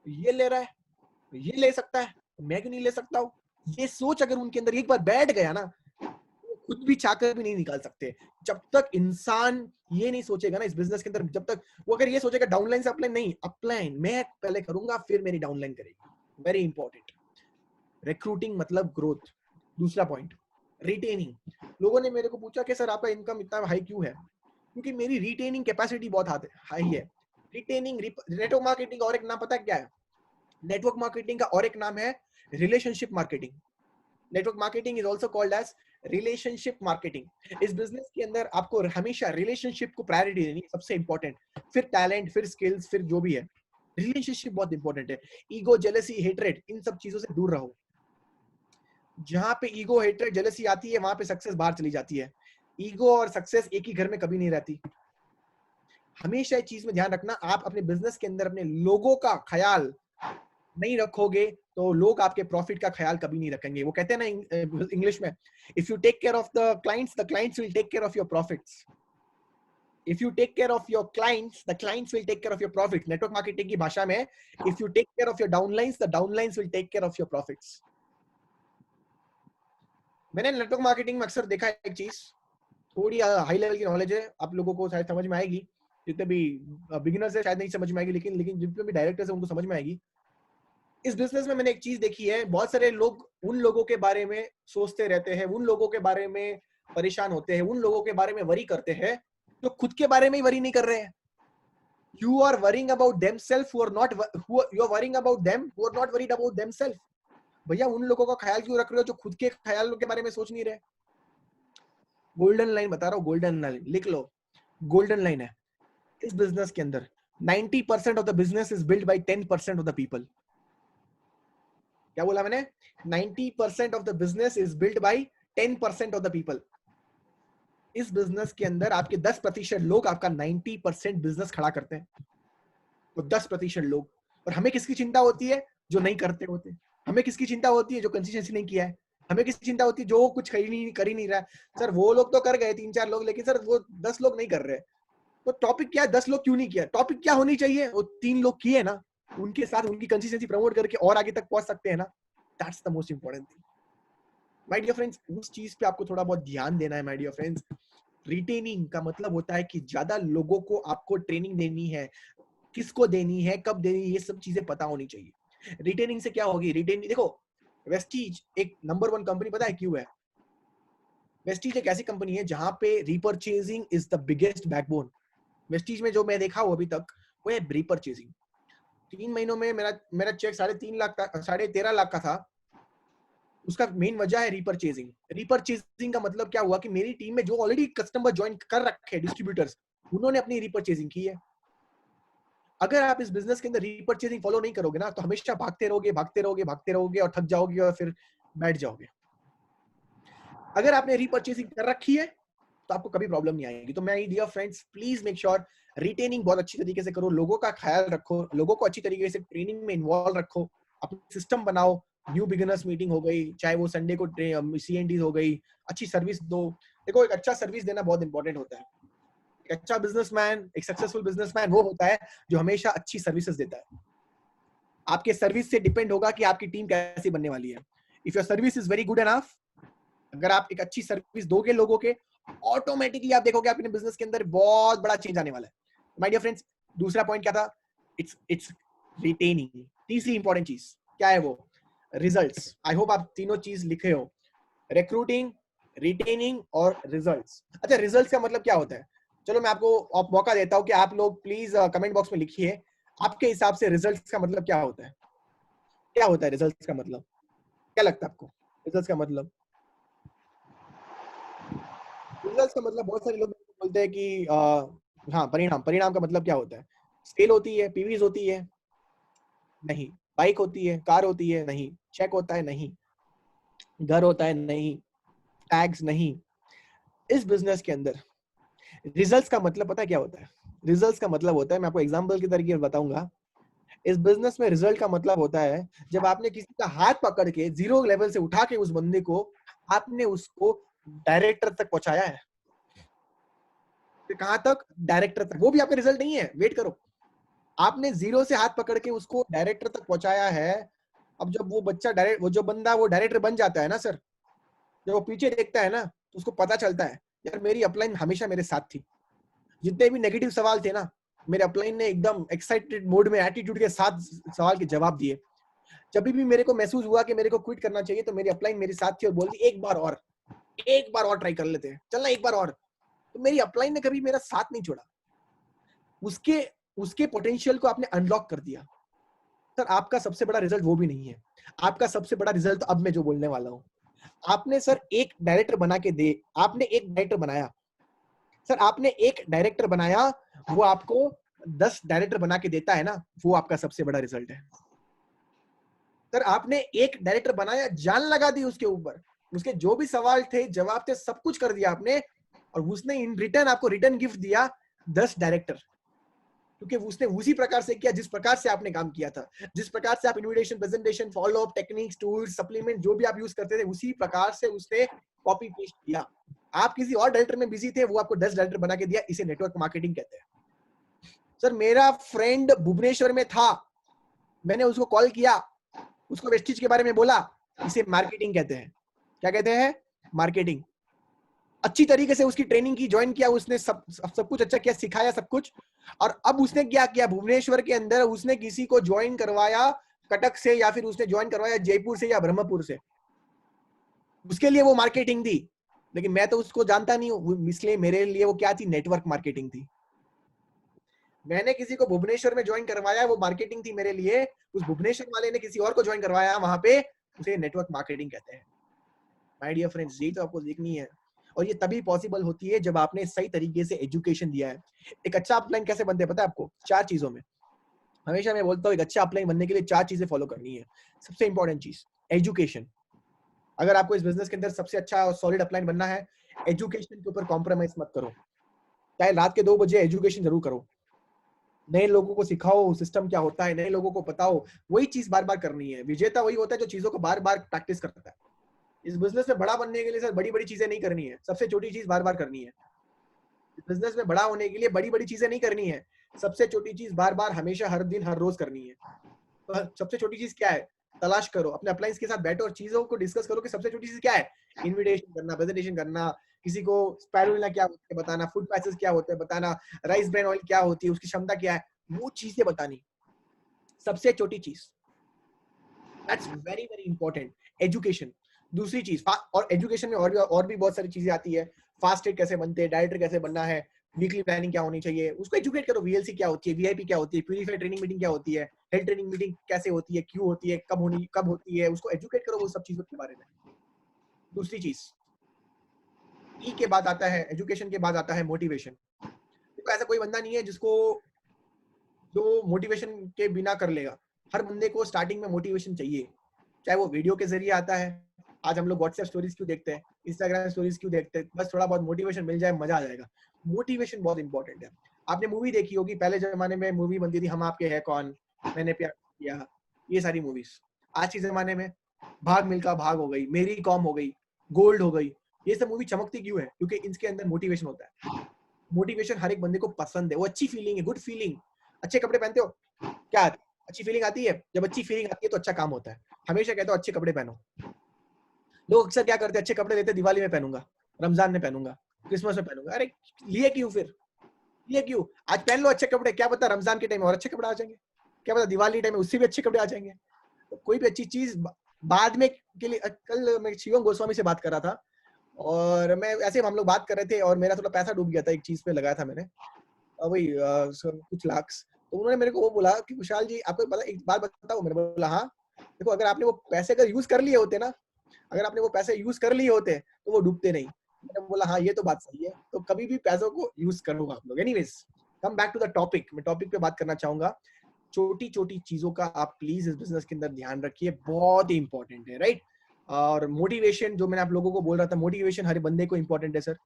ये ले रहा है, ये ले सकता है, मैं क्यों नहीं ले सकता हूँ? ये सोच अगर उनके अंदर एक बार बैठ गया ना, खुद भी चाहकर भी नहीं निकाल सकते। जब तक इंसान ये नहीं सोचेगा ना इस बिजनेस के अंदर, जब तक वो अगर ये सोचेगा डाउनलाइन से अपलाइन, नहीं, अपलाइन मैं पहले करूंगा फिर मेरी डाउनलाइन करेगी। Very important. रिक्रूटिंग मतलब ग्रोथ। दूसरा पॉइंट, रिटेनिंग। लोगों ने मेरे को पूछा कि सर आपका इनकम इतना हाई क्यों है? क्योंकि मेरी रिटेनिंग कैपेसिटी बहुत हाई है। रिटेनिंग, नेटवर्क मार्केटिंग और एक नाम पता है क्या है? नेटवर्क मार्केटिंग का और एक नाम है relationship marketing. Network marketing is also called as relationship marketing. इस बिजनेस के अंदर आपको हमेशा रिलेशनशिप को प्रायोरिटी देनी है, सबसे इंपॉर्टेंट, फिर टैलेंट, फिर स्किल्स, फिर जो भी है। रिलेशनशिप बहुत इंपॉर्टेंट है। ईगो, जेलसी, हेट्रेड, इन सब चीजों से दूर रहो। जहां पे ईगो, हेट्रेड, जेलसी आती है, वहां पे सक्सेस बाहर चली जाती है। ईगो और सक्सेस एक ही घर में कभी नहीं रहती। हमेशा इस चीज में ध्यान रखना, आप अपने बिजनेस के अंदर अपने लोगों का ख्याल नहीं रखोगे तो लोग आपके प्रॉफिट का ख्याल कभी नहीं रखेंगे। वो कहते हैं ना इंग्लिश में, if you take care of the clients will take care of your profits. If you take care of your clients, the clients will take care of your profit. Network marketing की भाषा में, if you take care of your downlines, the downlines will take care of your profits. मैंने नेटवर्क मार्केटिंग में अक्सर देखा है एक चीज, थोड़ी हाई लेवल की नॉलेज है, आप लोगों को शायद समझ में आएगी, जितने भी बिगिनर्स है शायद नहीं समझ में आएगी, लेकिन जितने भी डायरेक्टर्स है उनको समझ में आएगी। इस बिजनेस में मैंने एक चीज देखी है, बहुत सारे लोग उन लोगों के बारे में सोचते रहते हैं, उन लोगों के बारे में परेशान होते हैं, उन लोगों के बारे में वरी करते हैं जो खुद के बारे में ही वरी नहीं कर रहे हैं. You are worrying about themselves who are not you are worrying about them who are not worried about themselves. भैया उन लोगों का ख्याल क्यों रख रहे हो जो खुद के ख्यालों के बारे में सोच नहीं रहे. गोल्डन लाइन बता रहा हूँ, गोल्डन लाइन लिख लो. गोल्डन लाइन है इस बिजनेस के अंदर. 90% of the business is built by 10% of the people. क्या बोला मैंने? 90% of the business is built by 10% of the people. इस बिजनेस के अंदर आपके 10% लोग आपका 90% बिजनेस खड़ा करते हैं. तो 10% लोग. और हमें किसकी चिंता होती है? जो नहीं करते होते. हमें किसकी चिंता होती है? जो कंसिस्टेंसी नहीं किया है. हमें किसकी चिंता होती है? जो कुछ कर ही नहीं रहा है. सर वो लोग तो कर गए 3-4 लोग, लेकिन सर वो 10 लोग नहीं कर रहे. तो टॉपिक क्या है? 10 लोग क्यों नहीं किया? टॉपिक क्या होनी चाहिए? वो 3 लोग किए ना, उनके साथ उनकी कंसिस्टेंसी प्रमोट करके और आगे तक पहुंच सकते हैं ना. That's the most important thing my dear friends. उस चीज पे आपको थोड़ा बहुत ध्यान देना है माय डियर फ्रेंड्स. रिटेनिंग का मतलब होता है कि ज्यादा लोगों को आपको ट्रेनिंग देनी है, किसको देनी है, कब देनी है, ये सब चीजें पता होनी चाहिए. रिटेनिंग से क्या होगी? रिटेनिंग देखो, वेस्टीज एक नंबर 1 कंपनी पता है क्यों है? वेस्टीज एक ऐसी कंपनी है जहां पे repurchasing is the biggest backbone. Vestige में जो मैं देखा हूं अभी तक वो है रीपर्चेजिंग. 3 महीनों में मेरा चेक 13.5 लाख का था. उसका मेन वजह है रीपर्चेजिंग. रीपर्चेजिंग का मतलब क्या हुआ कि मेरी टीम में जो ऑलरेडी कस्टमर ज्वाइन कर रखे हैं, डिस्ट्रीब्यूटर्स, उन्होंने अपनी रीपर्चेजिंग की है. अगर आप इस बिजनेस के अंदर रीपर्चेजिंग फॉलो नहीं करोगे ना, तो हमेशा भागते रहोगे और थक जाओगे और फिर बैठ जाओगे. अगर आपने रीपर्चेजिंग कर रखी है तो आपको कभी प्रॉब्लम नहीं आएगी. तो my dear friends, please make sure retaining बहुत अच्छी तरीके से करो, लोगों का ख्याल रखो, लोगों को अच्छी तरीके से ट्रेनिंग में इन्वॉल्व रखो, अपना सिस्टम बनाओ. न्यू बिगिनर्स मीटिंग हो गई, चाहे वो संडे को CNDs हो गई, अच्छी सर्विस दो. देखो, एक अच्छा सर्विस देना बहुत इंपॉर्टेंट होता है. एक अच्छा बिजनेसमैन, एक सक्सेसफुल बिजनेसमैन वो होता है जो हमेशा अच्छी सर्विसेज देता है. आपके सर्विस से डिपेंड होगा कि आपकी टीम कैसी बनने वाली है. If your service is very good enough, अगर आप एक अच्छी सर्विस दोगे लोगों के, ऑटोमेटिकली आप देखोगे आपके बिजनेस के अंदर बहुत बड़ा चेंज आने वाला है. माय डियर फ्रेंड्स, दूसरा पॉइंट क्या था? It's retaining. तीसरी इंपॉर्टेंट चीज क्या है? वो रिजल्ट्स. आई होप आप तीनों चीज लिखे हो, रिक्रूटिंग, रिटेनिंग और रिजल्ट्स. अच्छा, रिजल्ट्स का मतलब क्या होता है? चलो मैं आपको मौका देता हूं कि आप लोग प्लीज कमेंट बॉक्स में लिखिए आपके हिसाब से रिजल्ट्स का मतलब क्या होता है. क्या होता है रिजल्ट्स का मतलब? क्या लगता है आपको रिजल्ट्स का मतलब? रिजल्ट्स का मतलब बहुत सारे लोग बोलते हैं कि हाँ, परिणाम का मतलब क्या होता है? सेल होती है, पीवीज होती है? नहीं. बाइक होती है, कार होती है? नहीं. चेक होता है? नहीं. घर होता है? नहीं. टैग्स? नहीं. इस बिजनेस के अंदर रिजल्ट्स का मतलब पता है क्या होता है? रिजल्ट्स का मतलब होता है, मैं आपको एग्जांपल के तरीके बताऊंगा. इस बिजनेस में रिजल्ट का मतलब होता है जब आपने किसी का हाथ पकड़ के 0 लेवल से उठा के उस बंदे को आपने उसको डायरेक्टर तक पहुंचाया है. कहां तक? डायरेक्टर तक. वो भी आपका रिजल्ट नहीं है, वेट करो. आपने 0 से हाथ पकड़ के उसको डायरेक्टर तक पहुंचाया है. अब जब वो जो बंदा वो डायरेक्टर बन जाता है ना सर, जब वो पीछे देखता है ना, तो उसको पता चलता है यार मेरी अपलाइन हमेशा मेरे साथ थी. जितने भी नेगेटिव सवाल थे ना, मेरे अपलाइन ने एकदम एक्साइटेड मोड में एटीट्यूड के साथ सवाल के जवाब दिए. जब भी मेरे को महसूस हुआ कि मेरे को क्विट करना चाहिए, तो मेरी अपलाइन मेरे साथ थी और बोलती एक बार और ट्राई कर लेते हैं, चलना एक बार और. तो मेरी अपलाइन ने कभी मेरा साथ नहीं छोड़ा. उसके पोटेंशियल को आपने अनलॉक कर दिया. सर आपका सबसे बड़ा रिजल्ट वो भी नहीं है. आपका सबसे बड़ा रिजल्ट अब मैं जो बोलने वाला हूं, आपने सर एक डायरेक्टर बना के आपने एक डायरेक्टर बनाया. सर आपने एक डायरेक्टर बनाया, वो आपको 10 डायरेक्टर बना के देता है ना, वो आपका सबसे बड़ा रिजल्ट है. सर आपने एक डायरेक्टर बनाया, जान लगा दी उसके ऊपर, उसके जो भी सवाल थे, जवाब थे, सब कुछ कर दिया आपने, और उसने इन रिटर्न आपको रिटर्न गिफ्ट दिया 10 डायरेक्टर. क्योंकि उसने उसी प्रकार से किया जिस प्रकार से आपने काम किया था, जिस प्रकार से आप invitation, presentation, follow up, techniques, tools, supplement जो भी आप यूज करते थे, उसी प्रकार से उसने कॉपी पेस्ट किया. आप किसी और डायरेक्टर में बिजी थे, वो आपको 10 डायरेक्टर बना के दिया. इसे नेटवर्क मार्केटिंग कहते हैं. सर मेरा फ्रेंड भुवनेश्वर में था, मैंने उसको कॉल किया, उसको वेस्टीज के बारे में बोला, इसे मार्केटिंग कहते हैं. क्या कहते हैं? मार्केटिंग. अच्छी तरीके से उसकी ट्रेनिंग की, ज्वाइन किया, उसने सब कुछ अच्छा किया, सिखाया सब कुछ. और अब उसने क्या किया? भुवनेश्वर के अंदर उसने किसी को ज्वाइन करवाया कटक से या फिर उसने ज्वाइन करवाया जयपुर से या ब्रह्मपुर से, उसके लिए वो मार्केटिंग थी, लेकिन मैं तो उसको जानता नहीं हूँ, इसलिए मेरे लिए वो क्या थी, नेटवर्क मार्केटिंग थी। मैंने किसी को भुवनेश्वर में ज्वाइन करवाया, वो मार्केटिंग थी मेरे लिए, उस भुवनेश्वर वाले ने किसी और को ज्वाइन करवाया वहां पे, उसे नेटवर्क मार्केटिंग कहते हैं। माय डियर फ्रेंड्स, ये तो आपको देखनी है, और ये तभी पॉसिबल होती है जब आपने सही तरीके से एजुकेशन दिया है। एक अच्छा अपलाइन कैसे बनते हैं पता है आपको? 4 चीजों में। हमेशा मैं बोलता हूँ एक अच्छा अपलाइन बनने के लिए 4 चीजें फॉलो करनी है। सबसे इंपॉर्टेंट चीज एजुकेशन। अगर आपको इस बिजनेस के अंदर सबसे अच्छा और सॉलिड अपलाइन बनना है, एजुकेशन के ऊपर कॉम्प्रोमाइज मत करो। चाहे रात के 2 बजे एजुकेशन जरूर करो, नए लोगों को सिखाओ सिस्टम क्या होता है, नए लोगों को बताओ। वही चीज बार बार करनी है। विजेता वही होता है जो चीजों को बार बार प्रैक्टिस करता है। इस बिजनेस में बड़ा बनने के लिए सर बड़ी बड़ी चीजें नहीं करनी है, सबसे छोटी चीज बार बार करनी है। इस बिजनेस में बड़ा होने के लिए बड़ी बड़ी चीजें नहीं करनी है, सबसे छोटी चीज बार बार हमेशा हर दिन हर रोज करनी है। तो सबसे छोटी चीज क्या है, तलाश करो, अपने अप्लायंस के साथ बैठो और चीजों को डिस्कस करो कि सबसे छोटी चीज क्या है। इन्विटेशन करना, प्रेजेंटेशन करना, किसी को स्पाइरुलिना क्या होता है बताना, फूड पैसेस क्या होते हैं बताना, राइस ब्रान ऑयल क्या होती है, उसकी क्षमता क्या है, वो चीजें बतानी। सबसे छोटी चीज, that's very very important. Education दूसरी चीज, और एजुकेशन में और भी बहुत सारी चीजें आती है। फास्ट ट्रेड कैसे बनते हैं, डायरेक्टर कैसे बनना है, वीकली प्लानिंग क्या होनी चाहिए, उसको एजुकेट करो। वीएलसी क्या होती है, वीआईपी क्या होती है, प्यूरीफाई ट्रेनिंग मीटिंग क्या होती है, हेल्थ ट्रेनिंग मीटिंग कैसे होती है, क्यों होती है, कब होती है, उसको एजुकेट करो वो सब चीजों के बारे में। दूसरी चीज, ई के बाद आता है, एजुकेशन के बाद आता है मोटिवेशन। देखो ऐसा कोई बंदा नहीं है जिसको जो मोटिवेशन के बिना कर लेगा। हर बंदे को स्टार्टिंग में मोटिवेशन चाहिए, चाहे वो वीडियो के जरिए आता है। आज हम लोग व्हाट्सएप स्टोरीज क्यों देखते हैं, इंस्टाग्राम स्टोरीज क्यों देखते हैं, बस थोड़ा बहुत मोटिवेशन मिल जाए, मजा आ जाएगा। मोटिवेशन बहुत इंपॉर्टेंट है। आपने मूवी देखी होगी, पहले जमाने में मूवी बनती थी हम आपके है कौन, मैंने प्यार किया, ये सारी मूवीज। आज के जमाने में भाग मिल्खा भाग हो गई, मेरी कॉम हो गई, गोल्ड हो गई, ये सब मूवी चमकती क्यों है? क्योंकि इनके अंदर मोटिवेशन होता है। मोटिवेशन हर एक बंदे को पसंद है, वो अच्छी फीलिंग है, गुड फीलिंग। अच्छे कपड़े पहनते हो क्या अच्छी फीलिंग आती है? जब अच्छी फीलिंग आती है तो अच्छा काम होता है। हमेशा कहता हूं अच्छे कपड़े पहनो। लोग अक्सर क्या करते हैं, अच्छे कपड़े लेते, दिवाली में पहनूंगा, रमजान में पहनूंगा, क्रिसमस में पहनूंगा। अरे लिए क्यों फिर, लिए क्यों? आज पहन लो अच्छे कपड़े, क्या पता रमजान के टाइम और अच्छे कपड़े आ जाएंगे, क्या पता दिवाली टाइम में उससे भी अच्छे कपड़े आ जाएंगे। तो कोई भी अच्छी चीज बाद में के लिए। कल मैं शिवम गोस्वामी से बात कर रहा था, और मैं ऐसे हम लोग बात कर रहे थे, और मेरा थोड़ा पैसा डूब गया था, एक चीज पे लगाया था मैंने, वही कुछ लाख। तो उन्होंने मेरे को वो बोला कि विशाल जी आपको पता, एक बात बताओ। मैंने बोला हाँ। देखो अगर आपने वो पैसे अगर यूज कर लिए होते ना, अगर आपने वो पैसे यूज कर लिए होते तो वो डूबते नहीं। मैंने बोला हाँ ये तो बात सही है। तो कभी भी पैसों को यूज करो आप लोग। Anyways, come back to the topic. मैं टॉपिक पे बात करना चाहूंगा। छोटी छोटी चीजों का आप प्लीज इस बिजनेस के अंदर ध्यान रखिए, बहुत ही इंपॉर्टेंट है, राइट। और मोटिवेशन, जो मैंने आप लोगों को बोल रहा था, मोटिवेशन हर बंदे को इंपॉर्टेंट है सर।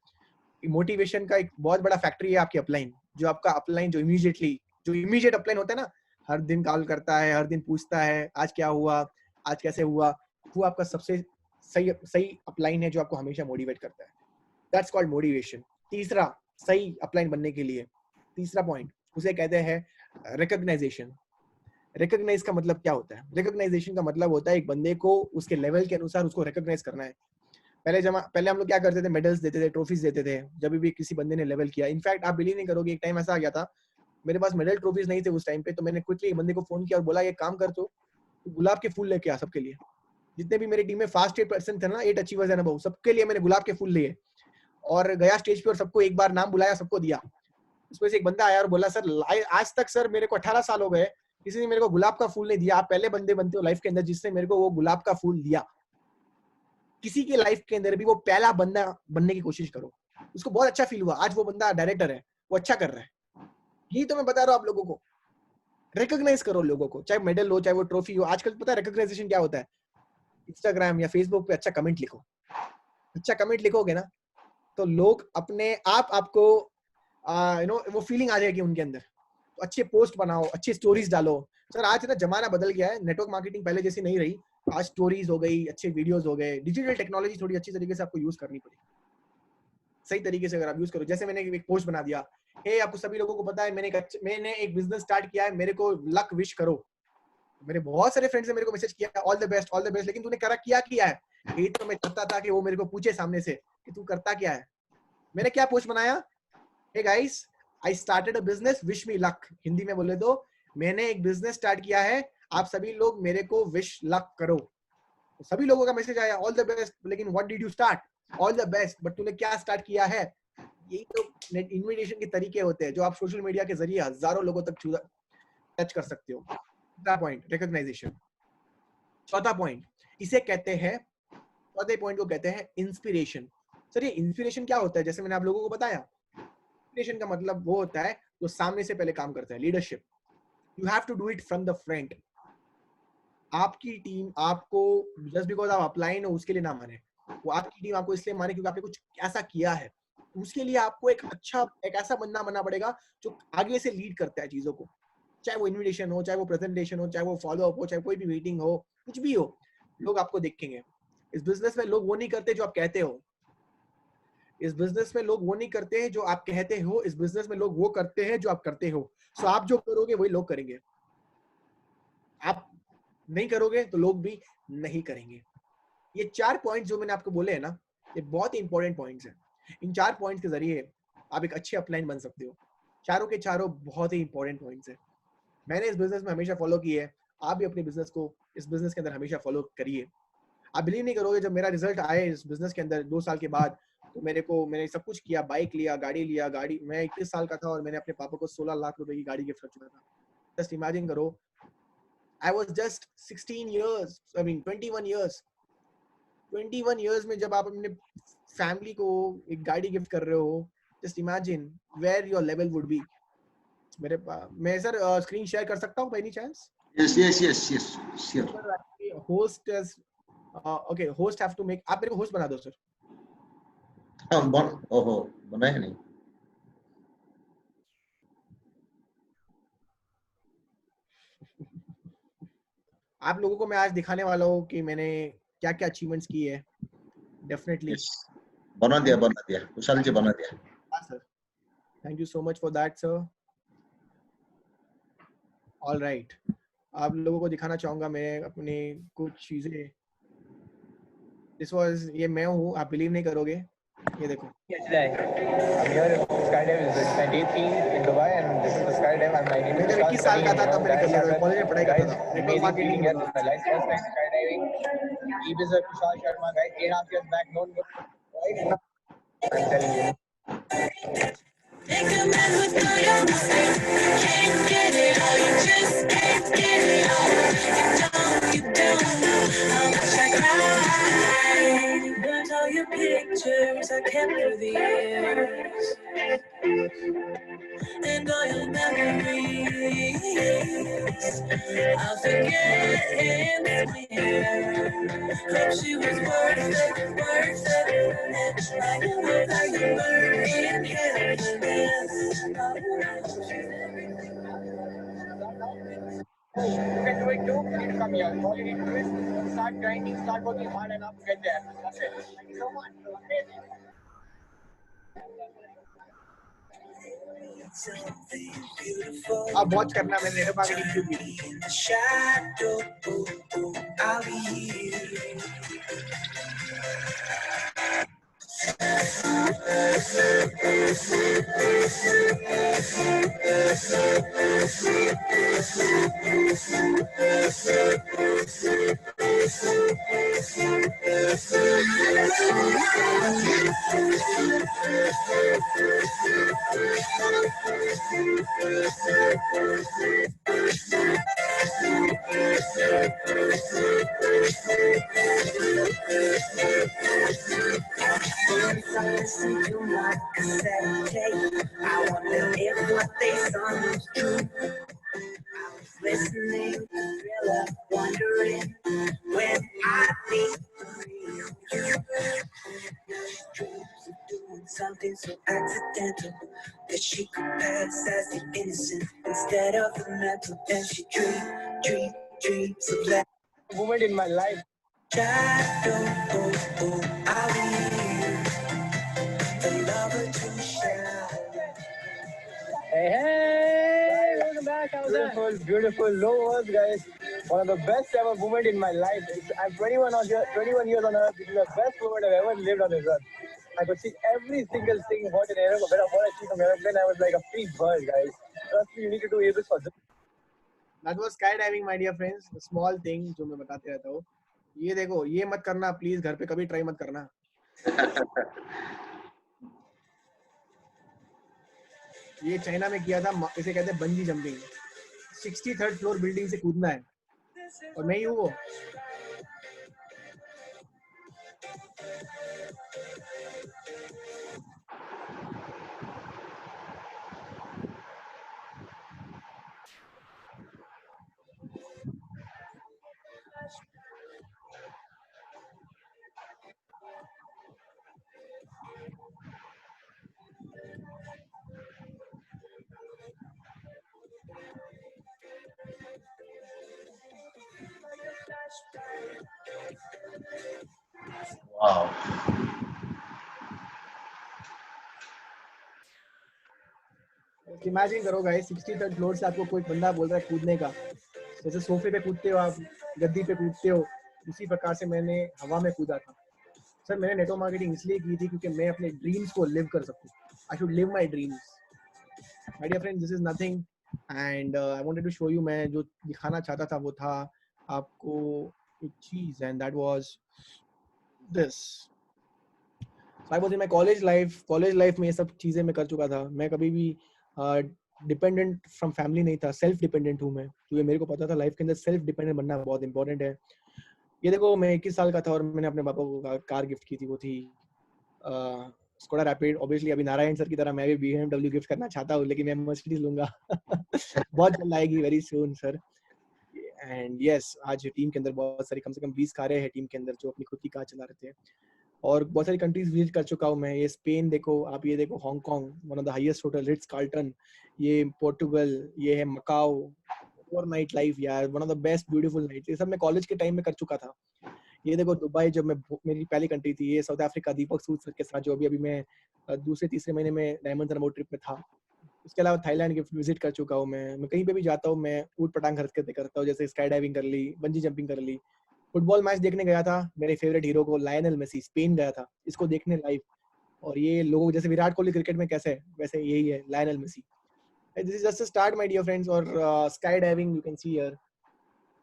मोटिवेशन का एक बहुत बड़ा फैक्टरी है आपकी अपलाइन। जो आपका अपलाइन जो इमीडिएट अपलाइन होता है ना, हर दिन कॉल करता है, हर दिन पूछता है आज क्या हुआ, आज कैसे हुआ, वो आपका सबसे सही सही अपलाइन है जो आपको हमेशा मोटिवेट करता है। That's called motivation. तीसरा, सही अपलाइन बनने के लिए तीसरा पॉइंट उसे कहते हैं रिकॉग्नाइजेशन। रिकॉग्नाइज का मतलब क्या होता है? रिकॉग्नाइजेशन का मतलब होता है एक बंदे को उसके लेवल के अनुसार उसको रिकॉग्नाइज करना है। पहले हम लोग क्या करते थे, मेडल्स देते थे, ट्रॉफीज देते थे जब भी किसी बंदे ने लेवल किया। इनफैक्ट आप बिलीव नहीं करोगे, एक टाइम ऐसा आ गया था मेरे पास मेडल ट्रॉफीज नहीं थे उस टाइम पे, तो मैंने क्विकली एक बंदे को फोन किया और बोला ये काम कर, तो गुलाब के फूल लेके आ सबके लिए। जितने भी मेरी टीम में फास्ट 8% थे ना, 8 अचीवर्स है ना, सबके लिए मैंने गुलाब के फूल लिए और गया स्टेज पे और सबको एक बार नाम बुलाया, सबको दिया। उसमें से एक बंदा आया और बोला सर आज तक सर मेरे को 18 साल हो गए, किसी ने मेरे को गुलाब का फूल नहीं दिया। आप पहले बंदे बनते हो लाइफ के अंदर जिसने मेरे को वो गुलाब का फूल दिया। किसी के लाइफ के अंदर भी वो पहला बंदा बनने की कोशिश करो। उसको बहुत अच्छा फील हुआ, आज वो बंदा डायरेक्टर है, वो अच्छा कर रहा है। यही तो मैं बता रहा हूँ आप लोगों को, रिकॉग्नाइज करो लोगों को, चाहे मेडल हो चाहे वो ट्रॉफी हो। आजकल पता है रिकॉग्नाइजेशन क्या होता है? इंस्टाग्राम या फेसबुक पे अच्छा कमेंट लिखो। अच्छा कमेंट लिखोगे ना तो लोग अपने आप आपको वो फीलिंग आ जाएगी उनके अंदर। तो अच्छे पोस्ट बनाओ, अच्छी स्टोरीज डालो। सर आज ना जमाना बदल गया है, नेटवर्क मार्केटिंग पहले जैसी नहीं रही। आज स्टोरीज हो गई, अच्छे वीडियोस हो गए, डिजिटल टेक्नोलॉजी थोड़ी अच्छी तरीके से आपको यूज करनी पड़ेगी। सही तरीके से अगर आप यूज करो, जैसे मैंने एक पोस्ट बना दिया, हे आपको सभी लोगों को पता है मैंने एक बिजनेस स्टार्ट किया है, मेरे को लक विश करो। मेरे बहुत सारे फ्रेंड्स ने मेरे को मैसेज किया all the best all the best, लेकिन तूने किया है। यही तो मैं चाहता था कि वो मेरे को पूछे सामने से कि तू करता क्या है। मैंने क्या पोस्ट बनाया, hey guys I started a business, wish me luck. Hindi में बोले तो मैंने एक बिजनेस स्टार्ट किया है, आप सभी लोग मेरे को विश लक करो। सभी लोगों का मैसेज आया ऑल द बेस्ट, लेकिन what did you start? All the best, but तूने क्या स्टार्ट किया है? यही तो इन्विटेशन के तरीके होते हैं जो आप सोशल मीडिया के जरिए हजारों लोगों तक टच कर सकते हो। तीसरा पॉइंट रिकॉग्नाइजेशन। चौथा पॉइंट इसे कहते हैं, चौथे पॉइंट को कहते हैं इंस्पिरेशन। सर ये इंस्पिरेशन क्या होता है? जैसे मैंने आप लोगों को बताया, इंस्पिरेशन का मतलब वो होता है जो सामने से पहले काम करता है, leadership. You have to do it from the front. आपकी टीम आपको जस्ट बिकॉज आप अपलाइन हो उसके लिए ना माने, वो आपकी टीम आपको इसलिए माने क्योंकि आपने कुछ ऐसा किया है। उसके लिए आपको एक ऐसा बंदा बनना पड़ेगा जो आगे से लीड करता है चीजों को, चाहे वो इन्विटेशन हो, चाहे वो प्रेजेंटेशन हो, चाहे वो फॉलो अप हो, चाहे कोई भी मीटिंग हो, कुछ भी हो, लोग आपको देखेंगे। इस बिजनेस में लोग वो नहीं करते जो आप कहते हो, इस बिजनेस में लोग वो नहीं करते हैं जो आप कहते हो, इस बिजनेस में लोग वो करते हैं जो आप करते हो। सो आप जो करोगे वही लोग करेंगे, आप नहीं करोगे तो लोग भी नहीं करेंगे। ये 4 पॉइंट जो मैंने आपको बोले हैं ना, ये बहुत ही इंपॉर्टेंट पॉइंट्स हैं। इन 4 पॉइंट्स के जरिए आप एक अच्छे अपलाइन बन सकते हो। चारों के चारों बहुत ही इंपॉर्टेंट पॉइंट्स हैं। मैंने इस बिजनेस में हमेशा फॉलो की है, आप भी अपने बिजनेस को इस बिजनेस के अंदर हमेशा फॉलो करिए। आप बिलीव नहीं करोगे, जब मेरा रिजल्ट आए इस बिजनेस के अंदर 2 साल के बाद, तो मैंने सब कुछ किया, बाइक लिया, गाड़ी। मैं 21 साल का था और मैंने अपने पापा को 16 लाख रुपए की गाड़ी गिफ्ट कर चुका था। जस्ट इमेजिन करो, I was just 16 years, I mean 21 years. 21 years में जब आप अपने फैमिली को एक गाड़ी गिफ्ट कर रहे हो, just imagine where your level would be. मैं सर स्क्रीन शेयर कर सकता हूँ by any chance? Yes, sure. Host as okay, host have to make, आप मेरे को होस्ट बना दो सर। ओहो, बनाया नहीं। आप लोगों को मैं आज दिखाने वाला हूँ कि मैंने क्या क्या अचीवमेंट्स की है। डेफिनेटली बना दिया कुशाल जी, बना दिया। हाँ sir, thank you so much for that sir. All right, आप लोगों को दिखाना चाहूंगा मैं अपनी कुछ चीजें। दिस वाज, ये मैं हूँ, आप बिलीव नहीं करोगे, ये देखो। I'm here in Skydive is 2018 in Dubai, and this is the Skydive. I'm 19 मैं जब 21 साल का था तब मैंने कर लिया था, कॉलेज में पढ़ाई करता था, नेटवर्क amazing मार्केटिंग feeling में here in my life. First time skydiving. Ibiza, Kushal Sharma, guys, 8.5 years back, known good. I'm telling you. Make a man who's good at can't get it all, you just can't get it all. You don't know how much I cried. Burnt all your pictures I kept through the years, and all your memories I'll forget and swear. Hope she was worth it. And I know that you burn in heaviness. You can do it too. You need to come here. All you need to do is start grinding, start working hard enough to get there. That's it. Thank you so much. Amazing. आप वॉच करना, मैंने नेटवर्क मार्केटिंग क्यों की। I wonder if what they saw was true. I was listening to Thriller, wondering when I'd meet the real you. Dreams of doing something so accidental that she could pass as the innocent instead of the mental. And she dreams of that moment in my life. Shadow, I'll be here, the lover to share. Hey, welcome back. How's that? Beautiful. No words, guys. One of the best ever moment in my life. I'm 21 years on Earth. This is the best moment I've ever lived on this Earth. I could see every single thing what an aeroplane. What I see from aeroplane, I was like a free bird, guys. Trust me, you need to do this for this. That was skydiving, my dear friends. The small thing जो मैं बताते रहता हूँ. ये देखो, ये मत करना प्लीज, घर पे कभी ट्राई मत करना. ये चाइना में किया था, इसे कहते हैं bungee jumping. 63rd floor building से कूदना है, और मैं ही हूँ वो. Wow. इमेजिन करो गाइस, 63rd फ्लोर से आपको कोई बंदा बोल रहा है कूदने का. जैसे सोफे पे कूदते हो आप, गद्दी पे कूदते हो, उसी प्रकार से मैंने हवा में कूदा था. सर मैंने नेटवर्क मार्केटिंग इसलिए की थी क्योंकि मैं अपने ड्रीम्स को लिव कर सकूं. I should live my dreams. My dear friends, this is nothing and I wanted to show you. मैं जो दिखाना चाहता था वो था आपको एक चीज, and that was this. So I was in my college life में ये सब चीजें मैं कर चुका था. मैं कभी भी डिपेंडेंट फ्रॉम फैमिली नहीं था. सेल्फ डिपेंडेंट हूँ मैं, क्योंकि मेरे को पता था लाइफ के अंदर सेल्फ डिपेंडेंट बनना बहुत इंपॉर्टेंट है. ये देखो, मैं 21 साल का था और मैंने अपने पापा को कार गिफ्ट की थी. वो थी स्कोडा रैपिड. ऑब्वियसली अभी नारायण सर की तरह मैं भी BMW गिफ्ट करना चाहता हूँ, लेकिन मैं मर्सिडीज लूंगा. बहुत जल्द आएगी, very soon sir. And yes, आज टीम के अंदर बहुत सारी, कम से कम 20 कारें हैं टीम के अंदर जो अपनी खुद की कार चला रहे थे. और बहुत सारी कंट्रीज विजिट कर चुका हूँ मैं. ये स्पेन देखो आप, ये देखो Hong Kong, one of the highest hotel Ritz Carlton. ये पोर्टुगल, ये है मकाओ. ओवरनाइट लाइफ यार, one of the best beautiful night. ये सब मैं कॉलेज के टाइम में कर चुका था. ये देखो दुबई, जब मैं, मेरी पहली कंट्री थी. ये साउथ अफ्रीका, दीपक सूद सर के साथ, जो अभी मैं दूसरे तीसरे महीने में डायमंड रिमोट ट्रिप में था. उसके अलावा थाईलैंड के विजिट कर चुका हूँ मैं कहीं पे भी जाता हूँ मैं ऊट पटांग हरकतें करता हूँ. जैसे स्काई डाइविंग कर ली, बंजी जंपिंग कर ली. फुटबॉल मैच देखने गया था मेरे फेवरेट हीरो को, लायनल मेसी. स्पेन गया था इसको देखने लाइव. और ये लोगों जैसे विराट कोहली क्रिकेट में कैसे है, वैसे यही है Lionel Messi. This is just a start my dear friends. और sky diving you can see here.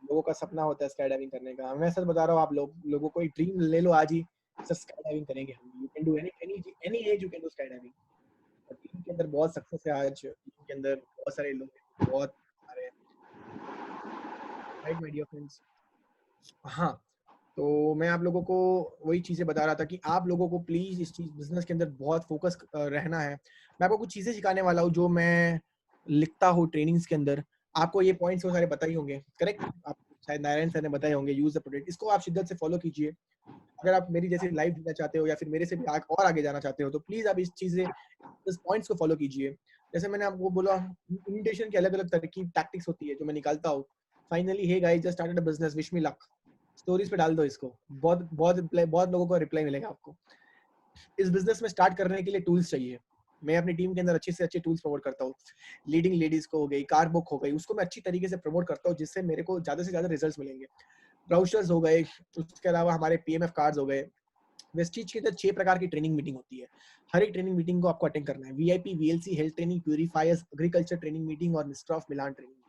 लोगों का सपना होता है स्काई डाइविंग करने का. मैं सच बता रहा हूँ, आप लोगों को एक ड्रीम ले लो आज ही, सर स्काई डाइविंग करेंगे हम. You can do any as you can do sky diving. और टीम के अंदर बहुत सक्सेस है आज. टीम के अंदर बहुत सारे लोग, बहुत सारे, राइट माय डियर फ्रेंड्स. हाँ, तो मैं आप लोगों को वही चीजें बता रहा था कि आप लोगों को प्लीज इस चीज बिजनेस के अंदर बहुत फोकस रहना है. मैं आपको कुछ चीजें सिखाने वाला हूँ जो मैं लिखता हूँ ट्रेनिंग्स के अंदर. आपको ये पॉइंट्स वो सारे बताए होंगे, करेक्ट? आप शायद नारायण सर ने बताए होंगे. यूज द प्रोडक्ट, इसको आप शिद्दत से फॉलो कीजिए. अगर आप मेरी जैसे लाइफ जीना चाहते हो या फिर मेरे से भी और आगे जाना चाहते हो, तो प्लीज आप इस पॉइंट्स को फॉलो कीजिए. जैसे मैंने आपको बोला, इमिटेशन की अलग अलग तरकीब, टैक्टिक्स होती है जो मैं निकालता हूँ. Finally, hey guys, just started a business, wish me luck. Stories पे डाल दो इसको. बहुत बहुत बहुत लोगों को रिप्लाई मिलेगा आपको. इस बिजनेस में स्टार्ट करने के लिए टूल्स चाहिए. मैं अपनी टीम के अंदर अच्छे से अच्छे टूल्स प्रमोट करता हूँ. लीडिंग लेडीज को हो गई, कार बुक हो गई, उसको मैं अच्छी तरीके से प्रमोट करता हूँ, जिससे मेरे को ज्यादा से ज्यादा रिजल्ट्स मिलेंगे. ब्राउचर्स हो गए, उसके अलावा हमारे PMF कार्ड्स हो गए. वेस्टीज के अंदर 6 प्रकार की ट्रेनिंग मीटिंग होती है. हर एक ट्रेनिंग मीटिंग को आपको अटेंड करना है. VIP, VLC, health training, purifiers, agriculture training meeting और mister of Milan training meeting.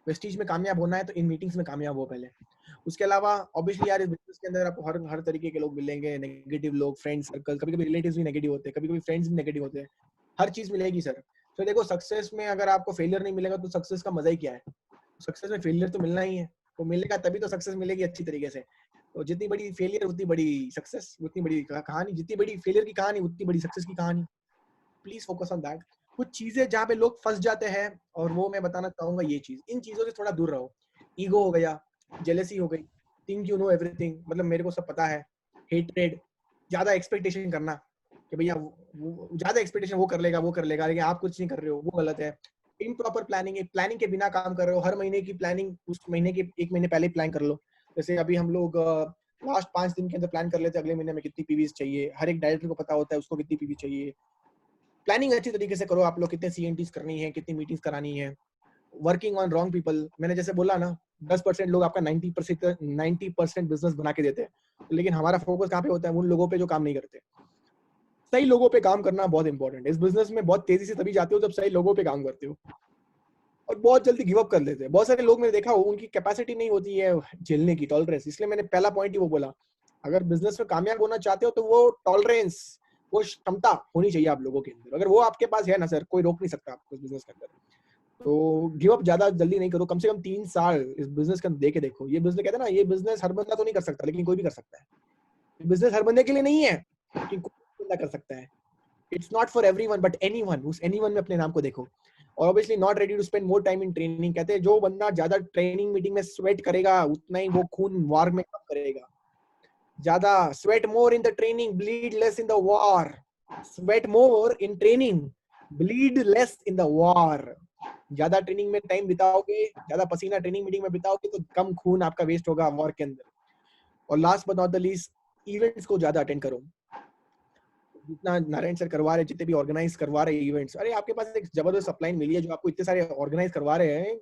Vestige में कामयाब होना है तो इन मीटिंग्स में कामयाब हो पहले. उसके अलावा ऑब्वियसली यार, इस बिजनेस के अंदर आपको हर तरीके के लोग मिलेंगे. नेगेटिव लोग, फ्रेंड सर्कल, कभी-कभी रिलेटिव्स भी नेगेटिव होते हैं, कभी-कभी फ्रेंड्स भी नेगेटिव होते हैं. हर चीज मिलेगी सर. तो देखो, सक्सेस में अगर आपको फेलियर नहीं मिलेगा तो सक्सेस का मजा ही क्या है. सक्सेस में फेलियर तो मिलना ही है. वो मिलेगा तभी तो सक्सेस मिलेगी अच्छी तरीके से. तो जितनी बड़ी फेलियर उतनी बड़ी सक्सेस, उतनी बड़ी कहानी. जितनी बड़ी फेलियर की कहानी उतनी बड़ी सक्सेस की कहानी. Please focus on that. कुछ चीजें जहाँ पे लोग फंस जाते हैं, और वो मैं बताना चाहूंगा ये चीज. इन चीजों से थोड़ा दूर रहो. ईगो हो गया, जेलेसी हो गई, थिंक यू नो एवरीथिंग, मतलब मेरे को सब पता है. हेट्रेड, ज्यादा एक्सपेक्टेशन करना कि भैया ज्यादा एक्सपेक्टेशन वो कर लेगा, लेकिन आप कुछ नहीं कर रहे हो, वो गलत है. इम्प्रॉपर प्लानिंग के बिना काम कर रहे हो. हर महीने की प्लानिंग उस महीने के 1 महीने पहले प्लान कर लो. जैसे अभी हम लोग लास्ट 5 दिन के अंदर प्लान कर लेते हैं अगले महीने में कितनी पीवीज चाहिए. हर एक डायरेक्टर को पता होता है उसको कितनी पीवी चाहिए. प्लानिंग अच्छी तरीके से करो आप लोग. कितने CNTs करनी है, कितनी मीटिंग्स करानी है. Working on wrong people. मैंने जैसे बोला ना, 10% लोग आपका 90% बिजनेस बना के देते हैं, लेकिन हमारा फोकस कहाँ पे होता है? उन लोगों पे जो काम नहीं करते. सही लोगों पे काम करना बहुत इंपॉर्टेंट है. इस बिजनेस में बहुत तेजी से तभी जाते हो जब सही लोगों पे काम करते हो. और बहुत जल्दी गिव अप कर लेते हैं। बहुत सारे लोग मैंने देखा हो उनकी कैपेसिटी नहीं होती है झेलने की, टॉलरेंस। इसलिए मैंने पहला पॉइंट ही वो बोला, अगर बिजनेस में कामयाब होना चाहते हो तो वो टॉलरेंस, वो क्षमता होनी चाहिए आप लोगों के अंदर। अगर वो आपके पास है ना सर, कोई रोक नहीं सकता आपको इस बिजनेस के अंदर। तो गिव अप ज्यादा जल्दी नहीं करो, कम से कम 3 साल इस बिजनेस के अंदर दे के देखो। ये बिजनेस कहते हैं ना, ये बिजनेस हर बंदा तो नहीं कर सकता, लेकिन कोई भी कर सकता है। बिजनेस हर बंदे के लिए नहीं है, लेकिन कोई बंदा कर सकता है। It's not for everyone but anyone. उस एनीवन में अपने नाम को देखो। और obviously not ready to spend more time in training. कहते हैं जो बंदा ज्यादा ट्रेनिंग मीटिंग में स्वेट करेगा, उतना ही वो खून वार में कम करेगा। ज्यादा sweat more in the training, bleed less in the war. Sweat more in training, bleed less in the war. ज्यादा ट्रेनिंग में टाइम बिताओगे, ज्यादा पसीना ट्रेनिंग मीटिंग में बिताओगे, तो कम खून आपका वेस्ट होगा वॉर के अंदर। और last but not the least, events को ज्यादा अटेंड करो। जितना नारायण सर करवा रहे, जितने भी ऑर्गेनाइज करवा रहे इवेंट्स, अरे आपके पास एक जबरदस्त अपलाइन मिली है जो आपको इतने सारे ऑर्गेनाइज करवा रहे हैं।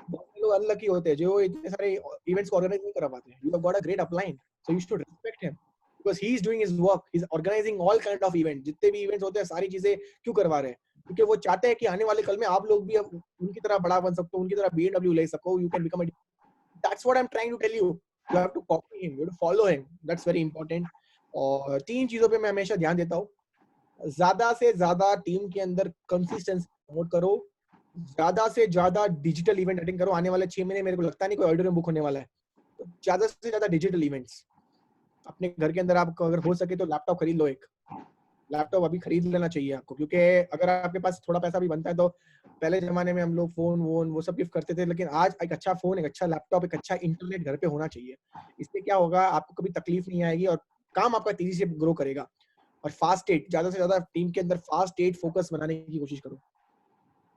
बहुत से लोग अनलकी होते हैं जो इतने सारे इवेंट्स को ऑर्गेनाइज नहीं करा पाते। You have got a great upline, so you should respect him because he is doing his work. He is organising all kind of event. जितने भी इवेंट्स होते हैं सारी चीजें क्यों करवा रहे हैं? क्योंकि वो चाहते हैं कि आने वाले कल में आप लोग भी अब उनकी तरह बड़ा बन सको, उनकी तरह BMW ले सको। You can become a, that's what I am trying to tell you. You have to copy him, you have to follow him, that's very important. और 3 चीजों पे मैं हमेशा ध्यान देता हूँ। ज्यादा से ज्यादा टीम के अंदर कंसिस्टेंसी प्रमोट करो। ज्यादा से ज्यादा डिजिटल इवेंट अटेंड करो। आने वाले 6 महीने मेरे को लगता नहीं कोई ऑडिटोरियम बुक होने वाला है, तो ज्यादा से ज्यादा डिजिटल इवेंट्स अपने घर के अंदर। आपको अगर हो सके तो लैपटॉप खरीद लो। एक लैपटॉप अभी खरीद लेना चाहिए आपको, क्योंकि अगर आपके पास थोड़ा पैसा भी बनता है तो पहले जमाने में हम लोग फोन वोन वो सब गिफ्ट करते थे, लेकिन आज एक अच्छा फोन, एक अच्छा लैपटॉप, एक अच्छा इंटरनेट घर पे होना चाहिए। इससे क्या होगा, आपको कभी तकलीफ नहीं आएगी और काम आपका तेजी से ग्रो करेगा। और फास्ट एट, ज्यादा से ज्यादा टीम के अंदर फास्ट एट फोकस बनाने की कोशिश करो।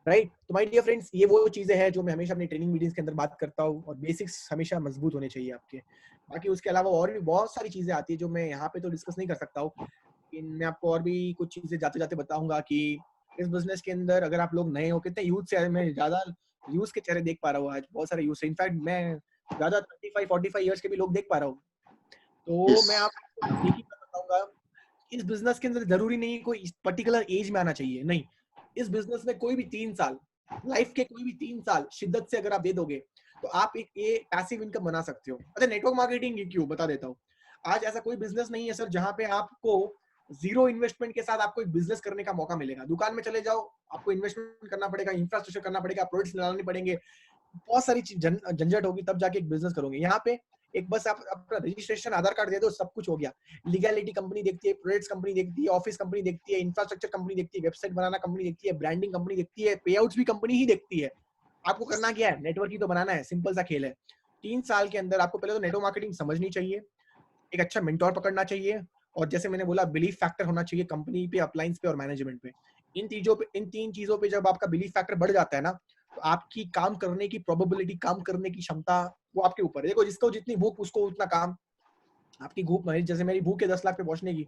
राइट? तो माय डियर फ्रेंड्स, ये वो चीजें हैं जो मैं हमेशा अपनी ट्रेनिंग मीटिंग्स के अंदर बात करता हूँ। और बेसिक्स हमेशा मजबूत होने चाहिए आपके। बाकी उसके अलावा और भी बहुत सारी चीजें आती है जो मैं यहाँ पे तो डिस्कस नहीं कर सकता हूँ, लेकिन मैं आपको और भी कुछ चीजें जाते जाते बताऊंगा कि इस बिजनेस के अंदर अगर आप लोग नए हो, कितने यूथ से मैं ज्यादा यूथ के चेहरे देख पा रहा हूँ आज। बहुत सारे यूथ, इनफैक्ट मैं ज्यादा 35-45 ईयर्स के भी लोग देख पा रहा हूँ। तो मैं आपको एक ही बात बताऊंगा, इस बिजनेस के अंदर जरूरी नहीं कोई पर्टिकुलर एज में आना चाहिए। नहीं, इस बिजनेस में कोई भी 3 साल, लाइफ के कोई भी 3 साल शिद्दत से अगर आप दे दोगे तो आप एक ये पैसिव इनकम बना सकते हो। अच्छा, नेटवर्क मार्केटिंग क्यों बता देता हूँ। आज ऐसा कोई बिजनेस नहीं है सर जहां पे आपको जीरो इन्वेस्टमेंट के साथ आपको एक बिजनेस करने का मौका मिलेगा। दुकान में चले जाओ, आपको इन्वेस्टमेंट करना पड़ेगा, इंफ्रास्ट्रक्चर करना पड़ेगा, प्रोडक्ट्स लगाने पड़ेंगे, बहुत सारी झंझट होगी, तब जाके एक बिजनेस करोगे। यहाँ पे एक बस आप अपना रजिस्ट्रेशन, आधार कार्ड दे दो, सब कुछ हो गया। लीगैलिटी कंपनी देखती है, प्रोडक्ट्स कंपनी देखती है, ऑफिस कंपनी देखती है, इंफ्रास्ट्रक्चर कंपनी देखती है, वेबसाइट बनाना कंपनी देखती है, ब्रांडिंग कंपनी देखती है, पे आउट्स भी कंपनी ही देखती है। आपको करना क्या है, नेटवर्क ही तो बनाना है। सिंपल सा खेल है। 3 साल के अंदर आपको पहले तो नेटवर्क मार्केटिंग समझनी चाहिए, एक अच्छा मेंटोर पकड़ना चाहिए, और जैसे मैंने बोला बिलीफ फैक्टर होना चाहिए कंपनी पे, अपलाइंस पे और मैनेजमेंट पे। इन 3 चीजों पे जब आपका बिलीफ फैक्टर बढ़ जाता है ना, तो आपकी काम करने की प्रोबेबिलिटी, काम करने की क्षमता, वो आपके ऊपर है। देखो, जिसको जितनी भूख उसको उतना काम। आपकी भूख, जैसे मेरी भूख है 10 लाख पे पहुंचने की,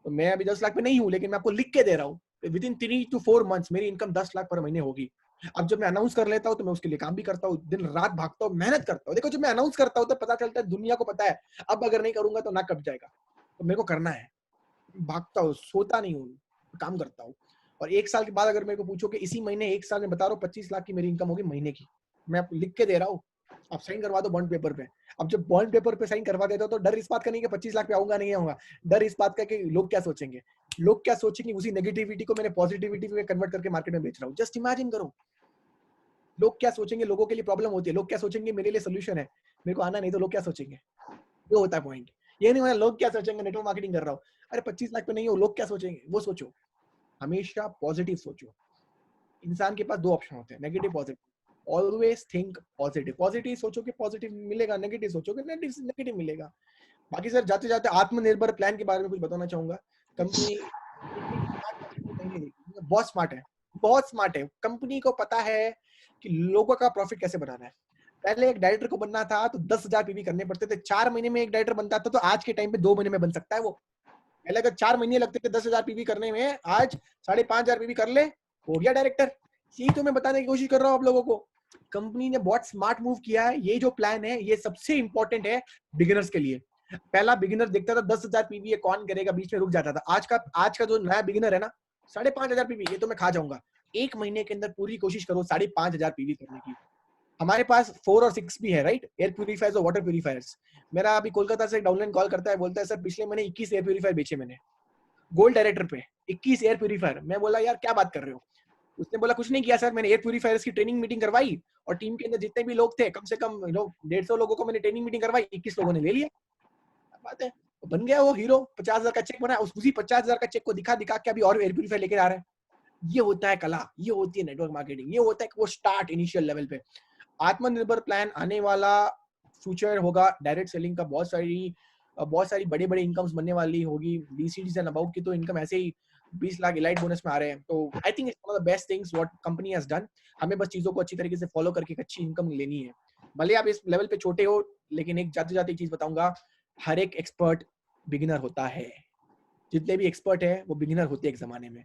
तो मैं अभी 10 लाख पे नहीं हूँ, लेकिन मैं आपको लिख के दे रहा हूँ विद इन 3 to 4 मंथ्स मेरी इनकम 10 लाख पर महीने होगी। अब जब मैं अनाउंस कर लेता हूँ तो मैं उसके लिए काम भी करता हूँ, दिन रात भागता हूँ, मेहनत करता हूँ। देखो, जब मैं अनाउंस करता हूँ तो पता चलता है, दुनिया को पता है अब अगर नहीं करूंगा तो ना कट जाएगा, तो मेरे को करना है। भागता हूँ, सोता नहीं हूँ, काम करता हूँ। और 1 साल के बाद अगर मेरे को पूछो कि इसी महीने 1 साल में बता रहा हूँ 25 लाख की मेरी इनकम होगी महीने की, मैं आपको लिख के दे रहा हूँ, आप साइन करवा दो बॉन्ड पेपर पे। अब जब बॉन्ड पेपर पे साइन करवा देता हो तो डर इस बात का नहीं कि 25 लाख पे आऊंगा नहीं आऊंगा, डर इस बात का कि लोग क्या सोचेंगे। लोग क्या सोचेंगे, उसी नेगेटिविटी को मैंने पॉजिटिविटी में कन्वर्ट करके मार्केट में बेच रहा हूँ। जस्ट इमेजिन करो, लोग क्या सोचेंगे। लोगों के लिए प्रॉब्लम होती है, लोग क्या सोचेंगे, मेरे लिए सोल्यूशन है। मेरे को आना नहीं तो लोग क्या सोचेंगे, वो होता है पॉइंट। ये नहीं होना लोग क्या सोचेंगे, नेटवर्क मार्केटिंग कर रहा हूँ, अरे 25 लाख पे नहीं हो, लोग क्या सोचेंगे, वो सोचो। हमेशा पॉजिटिव सोचो। इंसान के पास 2 ऑप्शन होते हैं, negative, positive. Always think positive. Positive सोचोगे पॉजिटिव मिलेगा, नेगेटिव सोचोगे नेगेटिव मिलेगा। बाकी सर, जाते जाते आत्मनिर्भर प्लान के बारे में कुछ बताना चाहूंगा। कंपनी बहुत स्मार्ट है, बहुत स्मार्ट है। कंपनी को पता है कि लोगों का प्रॉफिट कैसे बनाना है। पहले एक डायरेक्टर को बनना था तो 10,000 पीवी करने पड़ते थे। 4 महीने में एक डायरेक्टर बनता था, तो आज के टाइम पे 2 महीने में बन सकता है वो। पहले अगर 4 महीने लगते थे 10,000 पीवी करने में, आज 5,500 पीवी कर ले, हो गया डायरेक्टर। यही तो मैं बताने की कोशिश कर रहा हूँ आप लोगों को। कंपनी ने बहुत स्मार्ट मूव किया है। ये जो प्लान है ये सबसे इंपॉर्टेंट है बिगिनर्स के लिए। पहला बिगिनर देखता था 10,000 पीवी है कौन करेगा, बीच में रुक जाता था। आज का जो नया बिगिनर है ना, 5,500 पीवी ये तो मैं खा जाऊंगा। 1 महीने के अंदर पूरी कोशिश करो 5,500 पीवी करने की। हमारे पास 4 और 6 भी है, राइट, एयर प्यूरिफायर्स और वाटर प्यूरिफायर्स। मेरा अभी कोलकाता से एक डाउनलाइन कॉल करता है, बोलता है सर पिछले महीने 21 एयर प्यूरिफायर बेचे मैंने गोल्ड डायरेक्टर पे, 21 एयर प्यूरिफायर। मैं बोला यार क्या बात कर रहे हो? उसने बोला कुछ नहीं किया सर, मैंने एयर प्यूरिफायर्स की ट्रेनिंग मीटिंग करवाई और टीम के अंदर जितने भी लोग थे, कम से कम 150 लोगों को मैंने ट्रेनिंग मीटिंग करवाई, 21 लोगों ने ले लिया। बात है, बन गया वो हीरो। 50,000 का चेक बना, उसी 50,000 का चेक को दिखा दिखा के अभी और एयर प्यूरिफायर लेके आ रहे हैं। ये होता है कला, ये होती है नेटवर्क मार्केटिंग, ये होता है कि वो स्टार्ट इनिशियल लेवल पे। आत्मनिर्भर प्लान आने वाला फ्यूचर होगा डायरेक्ट सेलिंग का। बहुत सारी बड़े बड़े इनकम्स बनने वाली होगी। बीसीडीज एंड अबाउट की तो इनकम ऐसे ही 20 लाख इलाइट बोनस में आ रहे हैं। तो I think it's one of the best things what company has done. हमें बस चीजों को अच्छी तरीके से फॉलो करके एक अच्छी इनकम लेनी है। भले आप इस लेवल पे छोटे हो, लेकिन एक जाते जाते चीज बताऊंगा, हर एक एक्सपर्ट बिगिनर होता है। जितने भी एक्सपर्ट है वो बिगिनर होते हैं एक जमाने में।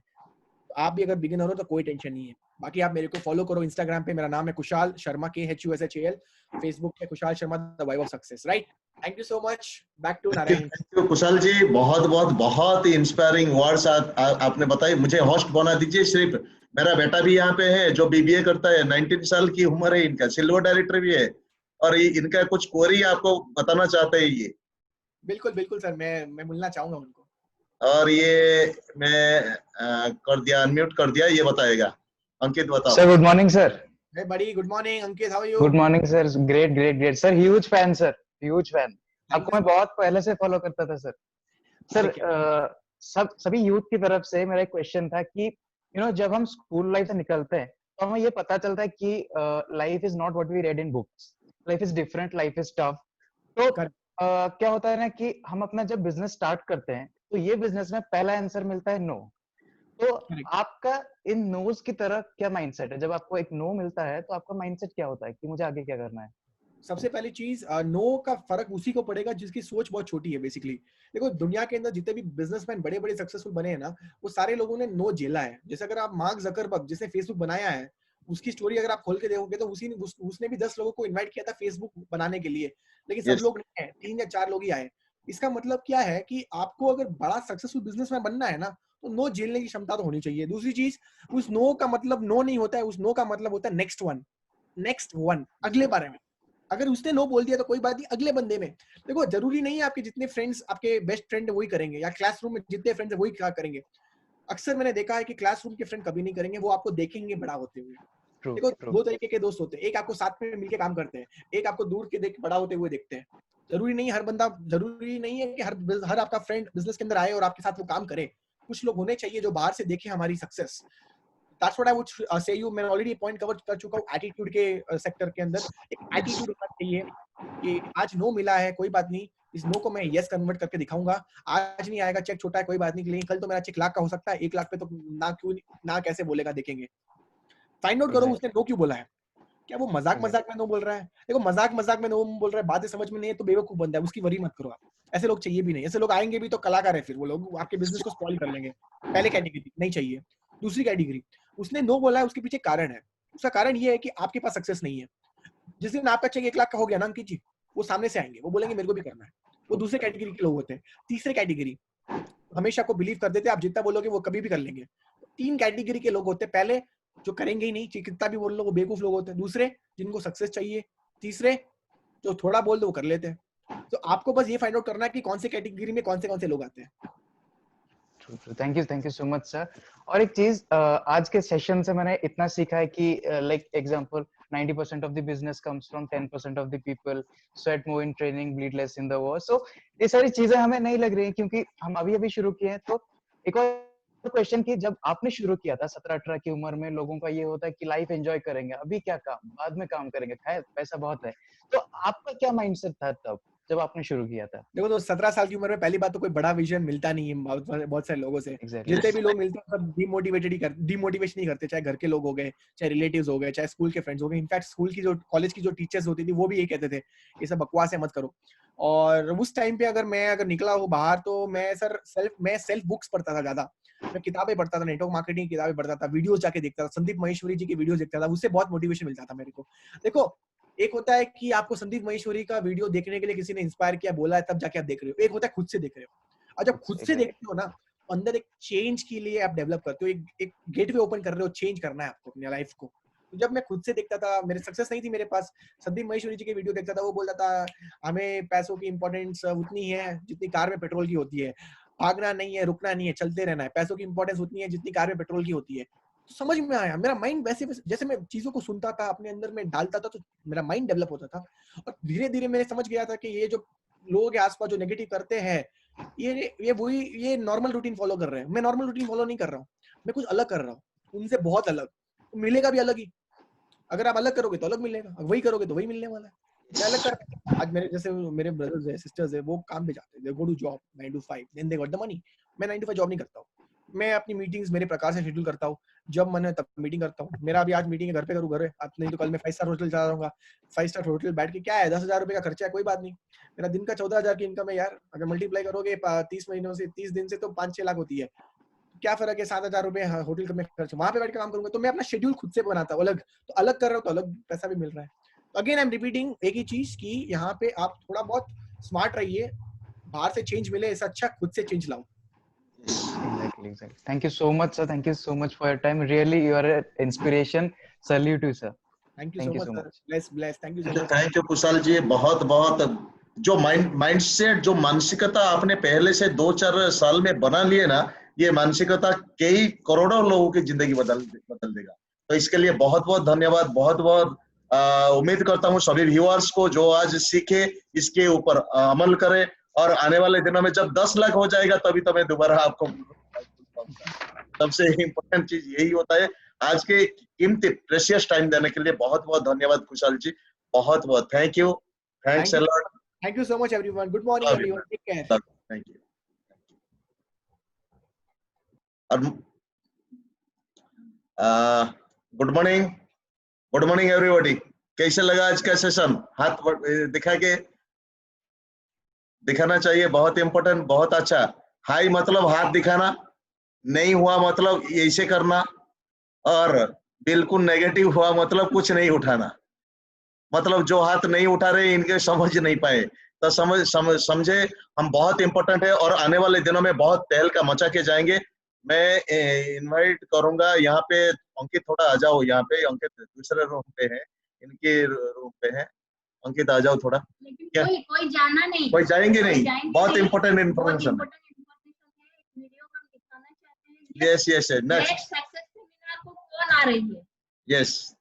आप भी अगर बिगिनर हो तो कोई टेंशन नहीं है। बाकी आप मेरे को फॉलो करो इंस्टाग्राम पे, मेरा नाम है कुशाल शर्मा, KHUSHAL। फेसबुक पे Kushal Sharma the vibe of success, right. Thank you so much. Back to Narayan. Thank you Kushal ji, बहुत बहुत बहुत ही इंस्पायरिंग वर्ड्स आपने बताई। मुझे होस्ट बना दीजिए सिर्फ। मेरा बेटा भी यहाँ पे है जो BBA करता है, 19 साल की उम्र है इनका, सिल्वर डायरेक्टर भी है, और इनका कुछ कोरी आपको बताना चाहते हैं ये। बिल्कुल बिल्कुल सर, मैं मिलना चाहूंगा उनको। और ये मैं कर दिया, अनम्यूट कर दिया, ये बताएगा। अंकित बताओ। Sir good morning sir. Hey buddy good morning Ankit, how are you? Good morning sir, great great great sir, huge fan sir, huge fan. Thank आपको you मैं बहुत पहले से फॉलो करता था सर। अरे सर क्या सभी यूथ की तरफ से मेरा एक क्वेश्चन था कि जब हम स्कूल लाइफ से निकलते हैं तो हमें ये पता चलता है कि life is not what we read in books, life is different, life is tough. तो कर क्या होता है ना कि हम अपना जब बिजनेस स्टार्ट करते हैं तो ये बिजनेस में पहला आंसर मिलता है नो। तो करेक्ट। आपका इन नोज की तरफ क्या माइंडसेट है? जब आपको एक नो मिलता है तो आपका माइंडसेट क्या होता है कि मुझे आगे क्या करना है? सबसे पहली चीज, नो का फर्क उसी को पड़ेगा जिसकी सोच बहुत छोटी है बेसिकली। देखो दुनिया के अंदर जितने भी बिजनेसमैन बड़े बड़े सक्सेसफुल बने हैं ना, वो सारे लोगों ने नो झेला है। जैसे अगर आप मार्क जकरबर्ग जिसने फेसबुक बनाया है, उसकी स्टोरी अगर आप खोल के देखोगे तो उसने भी 10 लोगों को इनवाइट किया था फेसबुक बनाने के लिए, लेकिन सब यस, लोग नहीं आए, 3 या 4 लोग ही आए। इसका मतलब क्या है कि आपको अगर बड़ा सक्सेसफुल बिजनेसमैन बनना है ना, तो नो झेलने की क्षमता तो होनी चाहिए। दूसरी चीज, उस नो का मतलब नो नहीं होता है, उस नो का मतलब होता है नेक्स्ट वन, अगले बारे में। अगर उसने नो बोल दिया तो कोई बात नहीं, अगले बंदे में। देखो जरूरी नहीं है आपके जितने फ्रेंड्स, आपके बेस्ट फ्रेंड है वही करेंगे, या क्लासरूम में जितने फ्रेंड्स है वही क्या करेंगे। अक्सर मैंने देखा है कि क्लासरूम के फ्रेंड कभी नहीं करेंगे, वो आपको देखेंगे बड़ा होते हुए। ट्रू देखो ट्रू। दो तरीके के दोस्त होते हैं, एक आपको साथ में मिलके काम करते हैं, एक आपको दूर के देख बड़ा होते हुए देखते हैं। जरूरी नहीं है कि हर आपका फ्रेंड बिजनेस के अंदर आए और आपके साथ वो काम करे। कुछ लोग होने चाहिए जो बाहर से देखे हमारी success. That's what I would say you। मैं ऑलरेडी पॉइंट कवर कर चुका हूँ एटीट्यूड के सेक्टर के अंदर। एक एटीट्यूड होना चाहिए कि आज नो मिला है, कोई बात नहीं, इस नो को मैं यस कन्वर्ट करके दिखाऊंगा। आज नहीं आएगा चेक, छोटा है कोई बात नहीं, लेकिन कल तो मेरा चेक लाख का हो सकता है, 1 लाख पे तो ना कैसे बोलेगा देखेंगे। फाइंड आउट करो उसने नो क्यों बोला है। क्या वो मजाक मजाक में नो बोल रहा है? देखो मजाक मजाक में नो बोल रहा है, बातें समझ में नहीं है तो बेवकूफ बंदा है, उसकी वरी मत करो आप। ऐसे लोग चाहिए भी नहीं। ऐसे लोग आएंगे भी तो कलाकार है, फिर वो लोग आपके बिजनेस को स्पॉइल कर लेंगे। पहले कैटेगरी नहीं चाहिए। दूसरी कैटेगरी, उसने नो बोला है, उसके पीछे कारण है। उसका कारण ये है कि आपके पास सक्सेस नहीं है। जिस दिन आपका चेक 1 लाख का हो गया ना अंकित जी, वो सामने से आएंगे, वो बोलेंगे मेरे को भी करना है। वो दूसरे कैटेगरी के लोग होते हैं। तीसरे कैटेगरी, हमेशा को बिलीव कर देते हैं आप जितना बोलोगे वो कभी भी कर लेंगे। 3 कैटेगरी के लोग होते हैं। पहले जो करेंगे ही नहीं, कितना भी बोल लो, वो बेवकूफ लोग होते हैं। दूसरे जिनको सक्सेस चाहिए। तीसरे जो थोड़ा बोल दो वो कर लेते हैं। तो आपको बस ये फाइंड आउट करना है कि कौन से कैटेगरी में कौन से लोग आते हैं। Thank you so much sir. और एक चीज आज के सेशन से मैंने इतना सीखा है कि like example 90% of the business comes from 10% of the people, sweat more in training, bleed less in the war. So ये सारी चीजें हमें नहीं लग रही है क्योंकि हम अभी शुरू किए हैं। तो एक और क्वेश्चन कि जब आपने शुरू किया था 17-18 की उम्र में, लोगों का ये होता है कि लाइफ एंजॉय करेंगे, अभी क्या काम, बाद में काम करेंगे, खैर पैसा बहुत है। तो आपका क्या माइंडसेट था तब जब आपने शुरू किया था? देखो तो 17 साल की उम्र में पहली बात तो कोई बड़ा विजन मिलता नहीं है बहुत सारे लोगों से। एग्जैक्टली। जितने भी लोग मिलते हैं सब डिमोटिवेशन ही करते, चाहे घर के लोग हो गए, चाहे रिलेटिव्स हो गए, चाहे स्कूल के फ्रेंड्स हो गए। इनफैक्ट स्कूल की जो कॉलेज की जो टीचर्स होती थी वो भी ये कहते थे ये सब बकवास है, मत करो। और उस टाइम पे अगर निकला हो बाहर तो मैं सेल्फ बुक्स पढ़ता था ज्यादा। मैं किताबें पढ़ता था, नेटवर्क मार्केटिंग की किताबें पढ़ता था, वीडियोस जाके देखता था, संदीप महेश्वरी जी की वीडियोस देखता था, उससे बहुत मोटिवेशन मिलता था मेरे को। देखो एक होता है कि आपको संदीप महेश्वरी का वीडियो देखने के लिए किसी ने इंस्पायर किया, बोला है, तब जाके आप देख रहे हो। एक होता है खुद से देख रहे हो। और जब खुद से देखते हो ना, अंदर एक चेंज के लिए आप डेवलप करते हो, एक गेटवे ओपन कर रहे हो, चेंज करना है आपको अपनी लाइफ को। तो जब मैं खुद से देखता था, मेरे सक्सेस नहीं थी मेरे पास, संदीप महेश्वरी जी के वीडियो देखता था, वो बोलता था हमें पैसों की इंपॉर्टेंस उतनी है जितनी कार में पेट्रोल की होती है, भागना नहीं है, रुकना नहीं है, चलते रहना है, पैसों की इंपॉर्टेंस उतनी है जितनी कार में पेट्रोल की होती है। तो समझ में आया, मेरा माइंड वैसे जैसे मैं चीजों को सुनता था, अपने अंदर में डालता था, तो मेरा माइंड डेवलप होता था। और धीरे धीरे मैंने समझ गया था कि ये जो लोगों के आसपास जो नेगेटिव करते हैं, ये नॉर्मल रूटीन फॉलो कर रहे हैं। मैं नॉर्मल रूटीन फॉलो नहीं कर रहा हूँ, मैं कुछ अलग कर रहा हूँ, उनसे बहुत अलग। तो मिलेगा भी अलग ही। अगर आप अलग करोगे तो अलग मिलेगा, वही करोगे तो वही मिलने वाला है। मैं अलग कर, आज मेरे जैसे मेरे ब्रदर्स है, सिस्टर्स है, वो काम पे जाते हैं, they go to job 9 to 5, then they got the money. मैं 9 to 5 जॉब नहीं करता हूँ, मैं अपनी मीटिंग्स मेरे प्रकार से शेड्यूल करता हूँ, जब मन है तब मीटिंग करता हूँ। मेरा अभी आज मीटिंग है, घर पे करूँ घर है, आज नहीं तो कल मैं 5 स्टार होटल जा रहा हूँ। 5 स्टार होटल बैठ के क्या है, 10,000 रुपए का खर्चा है, कोई बात नहीं। मेरा दिन का 14,000 की इनकम है यार, अगर मल्टीप्लाई करोगे 30 महीनों से, 30 दिन से, तो 5-6 लाख होती है। क्या फर्क है, 7,000 रुपए होटल में खर्च, वहां पे बैठ के काम करूंगा। तो मैं अपना शेड्यूल खुद से बनाता हूँ, अलग। तो अलग कर रहा हूँ तो अलग पैसा भी मिल रहा है। तो अगेन आई एम रिपीटिंग एक ही चीज की, यहाँ पे आप थोड़ा बहुत स्मार्ट रहिए, बाहर से चेंज मिले इससे अच्छा खुद से चेंज लाओ। Exactly. Thank you so much, sir. Thank you so much for your time. Really, you are an inspiration. Salute you, sir. Thank you so much. Bless. Thank you so much. Thank you Kushal ji, बहुत बहुत जो माइंडसेट, जो मानसिकता आपने पहले से 2-4 साल में बना लिए ना, ये मानसिकता कई करोड़ों लोगों की जिंदगी बदल देगा। तो इसके लिए बहुत बहुत धन्यवाद। बहुत बहुत उम्मीद करता हूँ सभी व्यूअर्स को जो आज सीखे इसके ऊपर अमल करें, और आने वाले दिनों में जब 10 लाख हो जाएगा तभी तो मैं दोबारा आपको सबसे इम्पोर्टेंट चीज यही होता है। आज के कीमती प्रेशियस टाइम देने के लिए बहुत बहुत धन्यवाद कुशाल जी, बहुत बहुत thank you. Thanks a lot. Thank you so much everyone. Good morning everyone, take care. Thank you. और गुड मॉर्निंग एवरीबॉडी। कैसे लगा आज का सेशन? हाथ दिखा के दिखाना चाहिए, बहुत इंपॉर्टेंट, बहुत अच्छा। हाई मतलब हाथ दिखाना, नहीं हुआ मतलब ऐसे करना, और बिल्कुल नेगेटिव हुआ मतलब कुछ नहीं उठाना। मतलब जो हाथ नहीं उठा रहे इनके समझ नहीं पाए, तो समझे हम बहुत इंपॉर्टेंट है, और आने वाले दिनों में बहुत तहलका मचा के जाएंगे। मैं इनवाइट करूंगा यहाँ पे, अंकित थोड़ा आ जाओ यहाँ पे। अंकित दूसरे रूम पे है, इनके रूम पे है। अंकित आ जाओ थोड़ा। क्या कोई जाना नहीं, कोई जाएंगे नहीं, बहुत इंपॉर्टेंट इन्फॉर्मेशन है। Yes yes next success seminar को कौन आ रही है? यस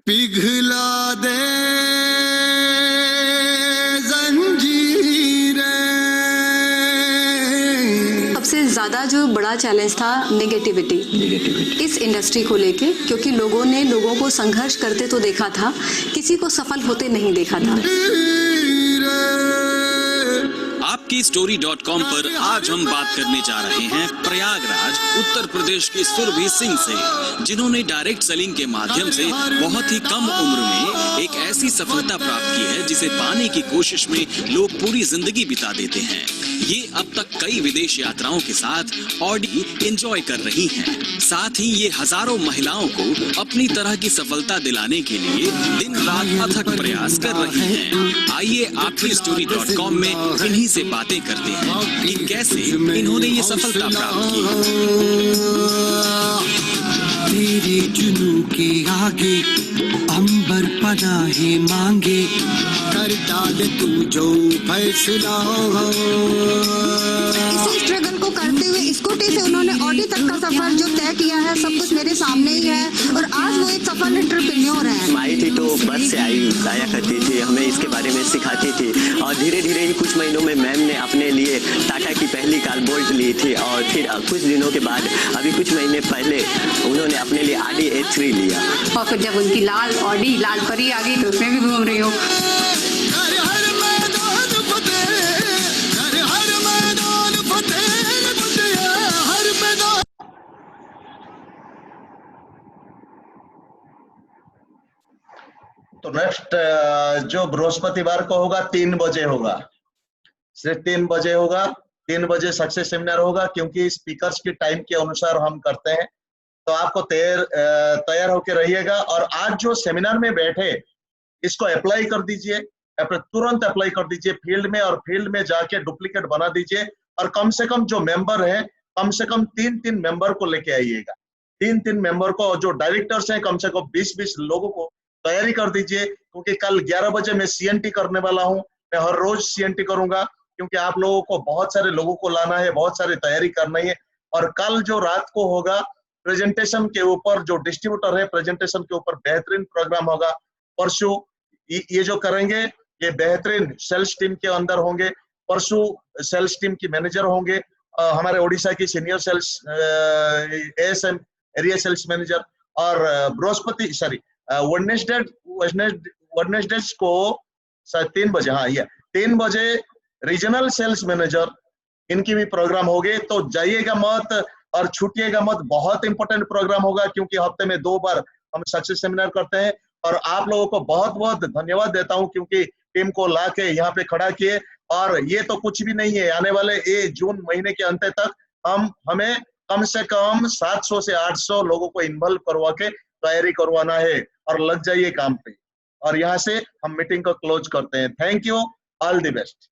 पिघला दे जंजीरें। सबसे ज्यादा जो बड़ा चैलेंज था नेगेटिविटी इस इंडस्ट्री को लेके, क्योंकि लोगों ने लोगों को संघर्ष करते तो देखा था, किसी को सफल होते नहीं देखा था। आपकी story.com पर आज हम बात करने जा रहे हैं प्रयागराज उत्तर प्रदेश के सुरभि सिंह से, जिन्होंने डायरेक्ट सेलिंग के माध्यम से बहुत ही कम उम्र में एक ऐसी सफलता प्राप्त की है जिसे पाने की कोशिश में लोग पूरी जिंदगी बिता देते हैं। ये अब तक कई विदेश यात्राओं के साथ ऑडी एंजॉय कर रही हैं। साथ ही ये हजारों महिलाओं को अपनी तरह की सफलता दिलाने के लिए दिन रात अथक प्रयास कर रही हैं। आइए आपकी story.com में इन्हीं से बातें करते हैं कि कैसे इन्होंने ये सफलता प्राप्त की। तेरे जुनू के आगे अंबर पनाहे मांगे, कर डाल तू जो फैसला। इसी स्ट्रगल को करते हुए स्कूटी से उन्होंने बॉडी तक का सफर जो तय किया है सब कुछ मेरे सामने ही है और आज वो एक सफल एंटरप्रेन्योर है। आई थी तो बस से आया करती थी, हमें इसके बारे में सिखाती थी और धीरे धीरे ही कुछ महीनों में मैम ने अपने लिए टाटा की पहली कार बोल्ट ली थी और फिर कुछ दिनों के बाद अभी कुछ महीने पहले उन्होंने अपने लिए आडी A3 लिया और फिर जब उनकी लाल ऑडी लाल परी आ गई तो उसमें भी घूम रही हूँ। तो नेक्स्ट जो बृहस्पतिवार को होगा 3 बजे होगा, सिर्फ 3 बजे होगा। 3 बजे सक्सेस सेमिनार होगा क्योंकि स्पीकर्स की टाइम के अनुसार हम करते हैं, तो आपको तैयार होके रहिएगा। और आज जो सेमिनार में बैठे इसको अप्लाई कर दीजिए, तुरंत अप्लाई कर दीजिए फील्ड में, और फील्ड में जाके डुप्लीकेट बना दीजिए। और कम से कम जो मेंबर है कम से कम 3 मेंबर को लेके आइएगा, 3 मेंबर को। जो डायरेक्टर्स हैं कम से कम 20 लोगों को तैयारी कर दीजिए, क्योंकि कल 11 बजे मैं CNT करने वाला हूं। मैं हर रोज CNT करूंगा क्योंकि आप लोगों को बहुत सारे लोगों को लाना है, बहुत सारी तैयारी करनी है। और कल जो रात को होगा प्रेजेंटेशन के ऊपर, जो डिस्ट्रीब्यूटर है प्रेजेंटेशन के ऊपर बेहतरीन प्रोग्राम होगा। परसों ये जो करेंगे ये बेहतरीन सेल्स टीम के अंदर होंगे। परसों सेल्स टीम की मैनेजर होंगे, हमारे ओडिशा की senior sales ASM area sales manager. और बृहस्पति सॉरी वेडनेसडे को 3 बजे, हाँ ये 3 बजे रीजनल सेल्स मैनेजर, इनकी भी प्रोग्राम होंगे। तो जाइएगा मत और छूटिएगा मत, बहुत इंपॉर्टेंट प्रोग्राम होगा क्योंकि हफ्ते में 2 बार हम सक्सेस सेमिनार करते हैं। और आप लोगों को बहुत बहुत धन्यवाद देता हूं क्योंकि टीम को ला के यहाँ पे खड़ा किए। और ये तो कुछ भी नहीं है, आने वाले जून महीने के अंत तक हमें कम से कम 700 से 800 लोगों को इन्वॉल्व करवा के तैयारी करवाना है, और लग जाइए काम पे। और यहाँ से हम मीटिंग को क्लोज करते हैं। Thank you, all the best.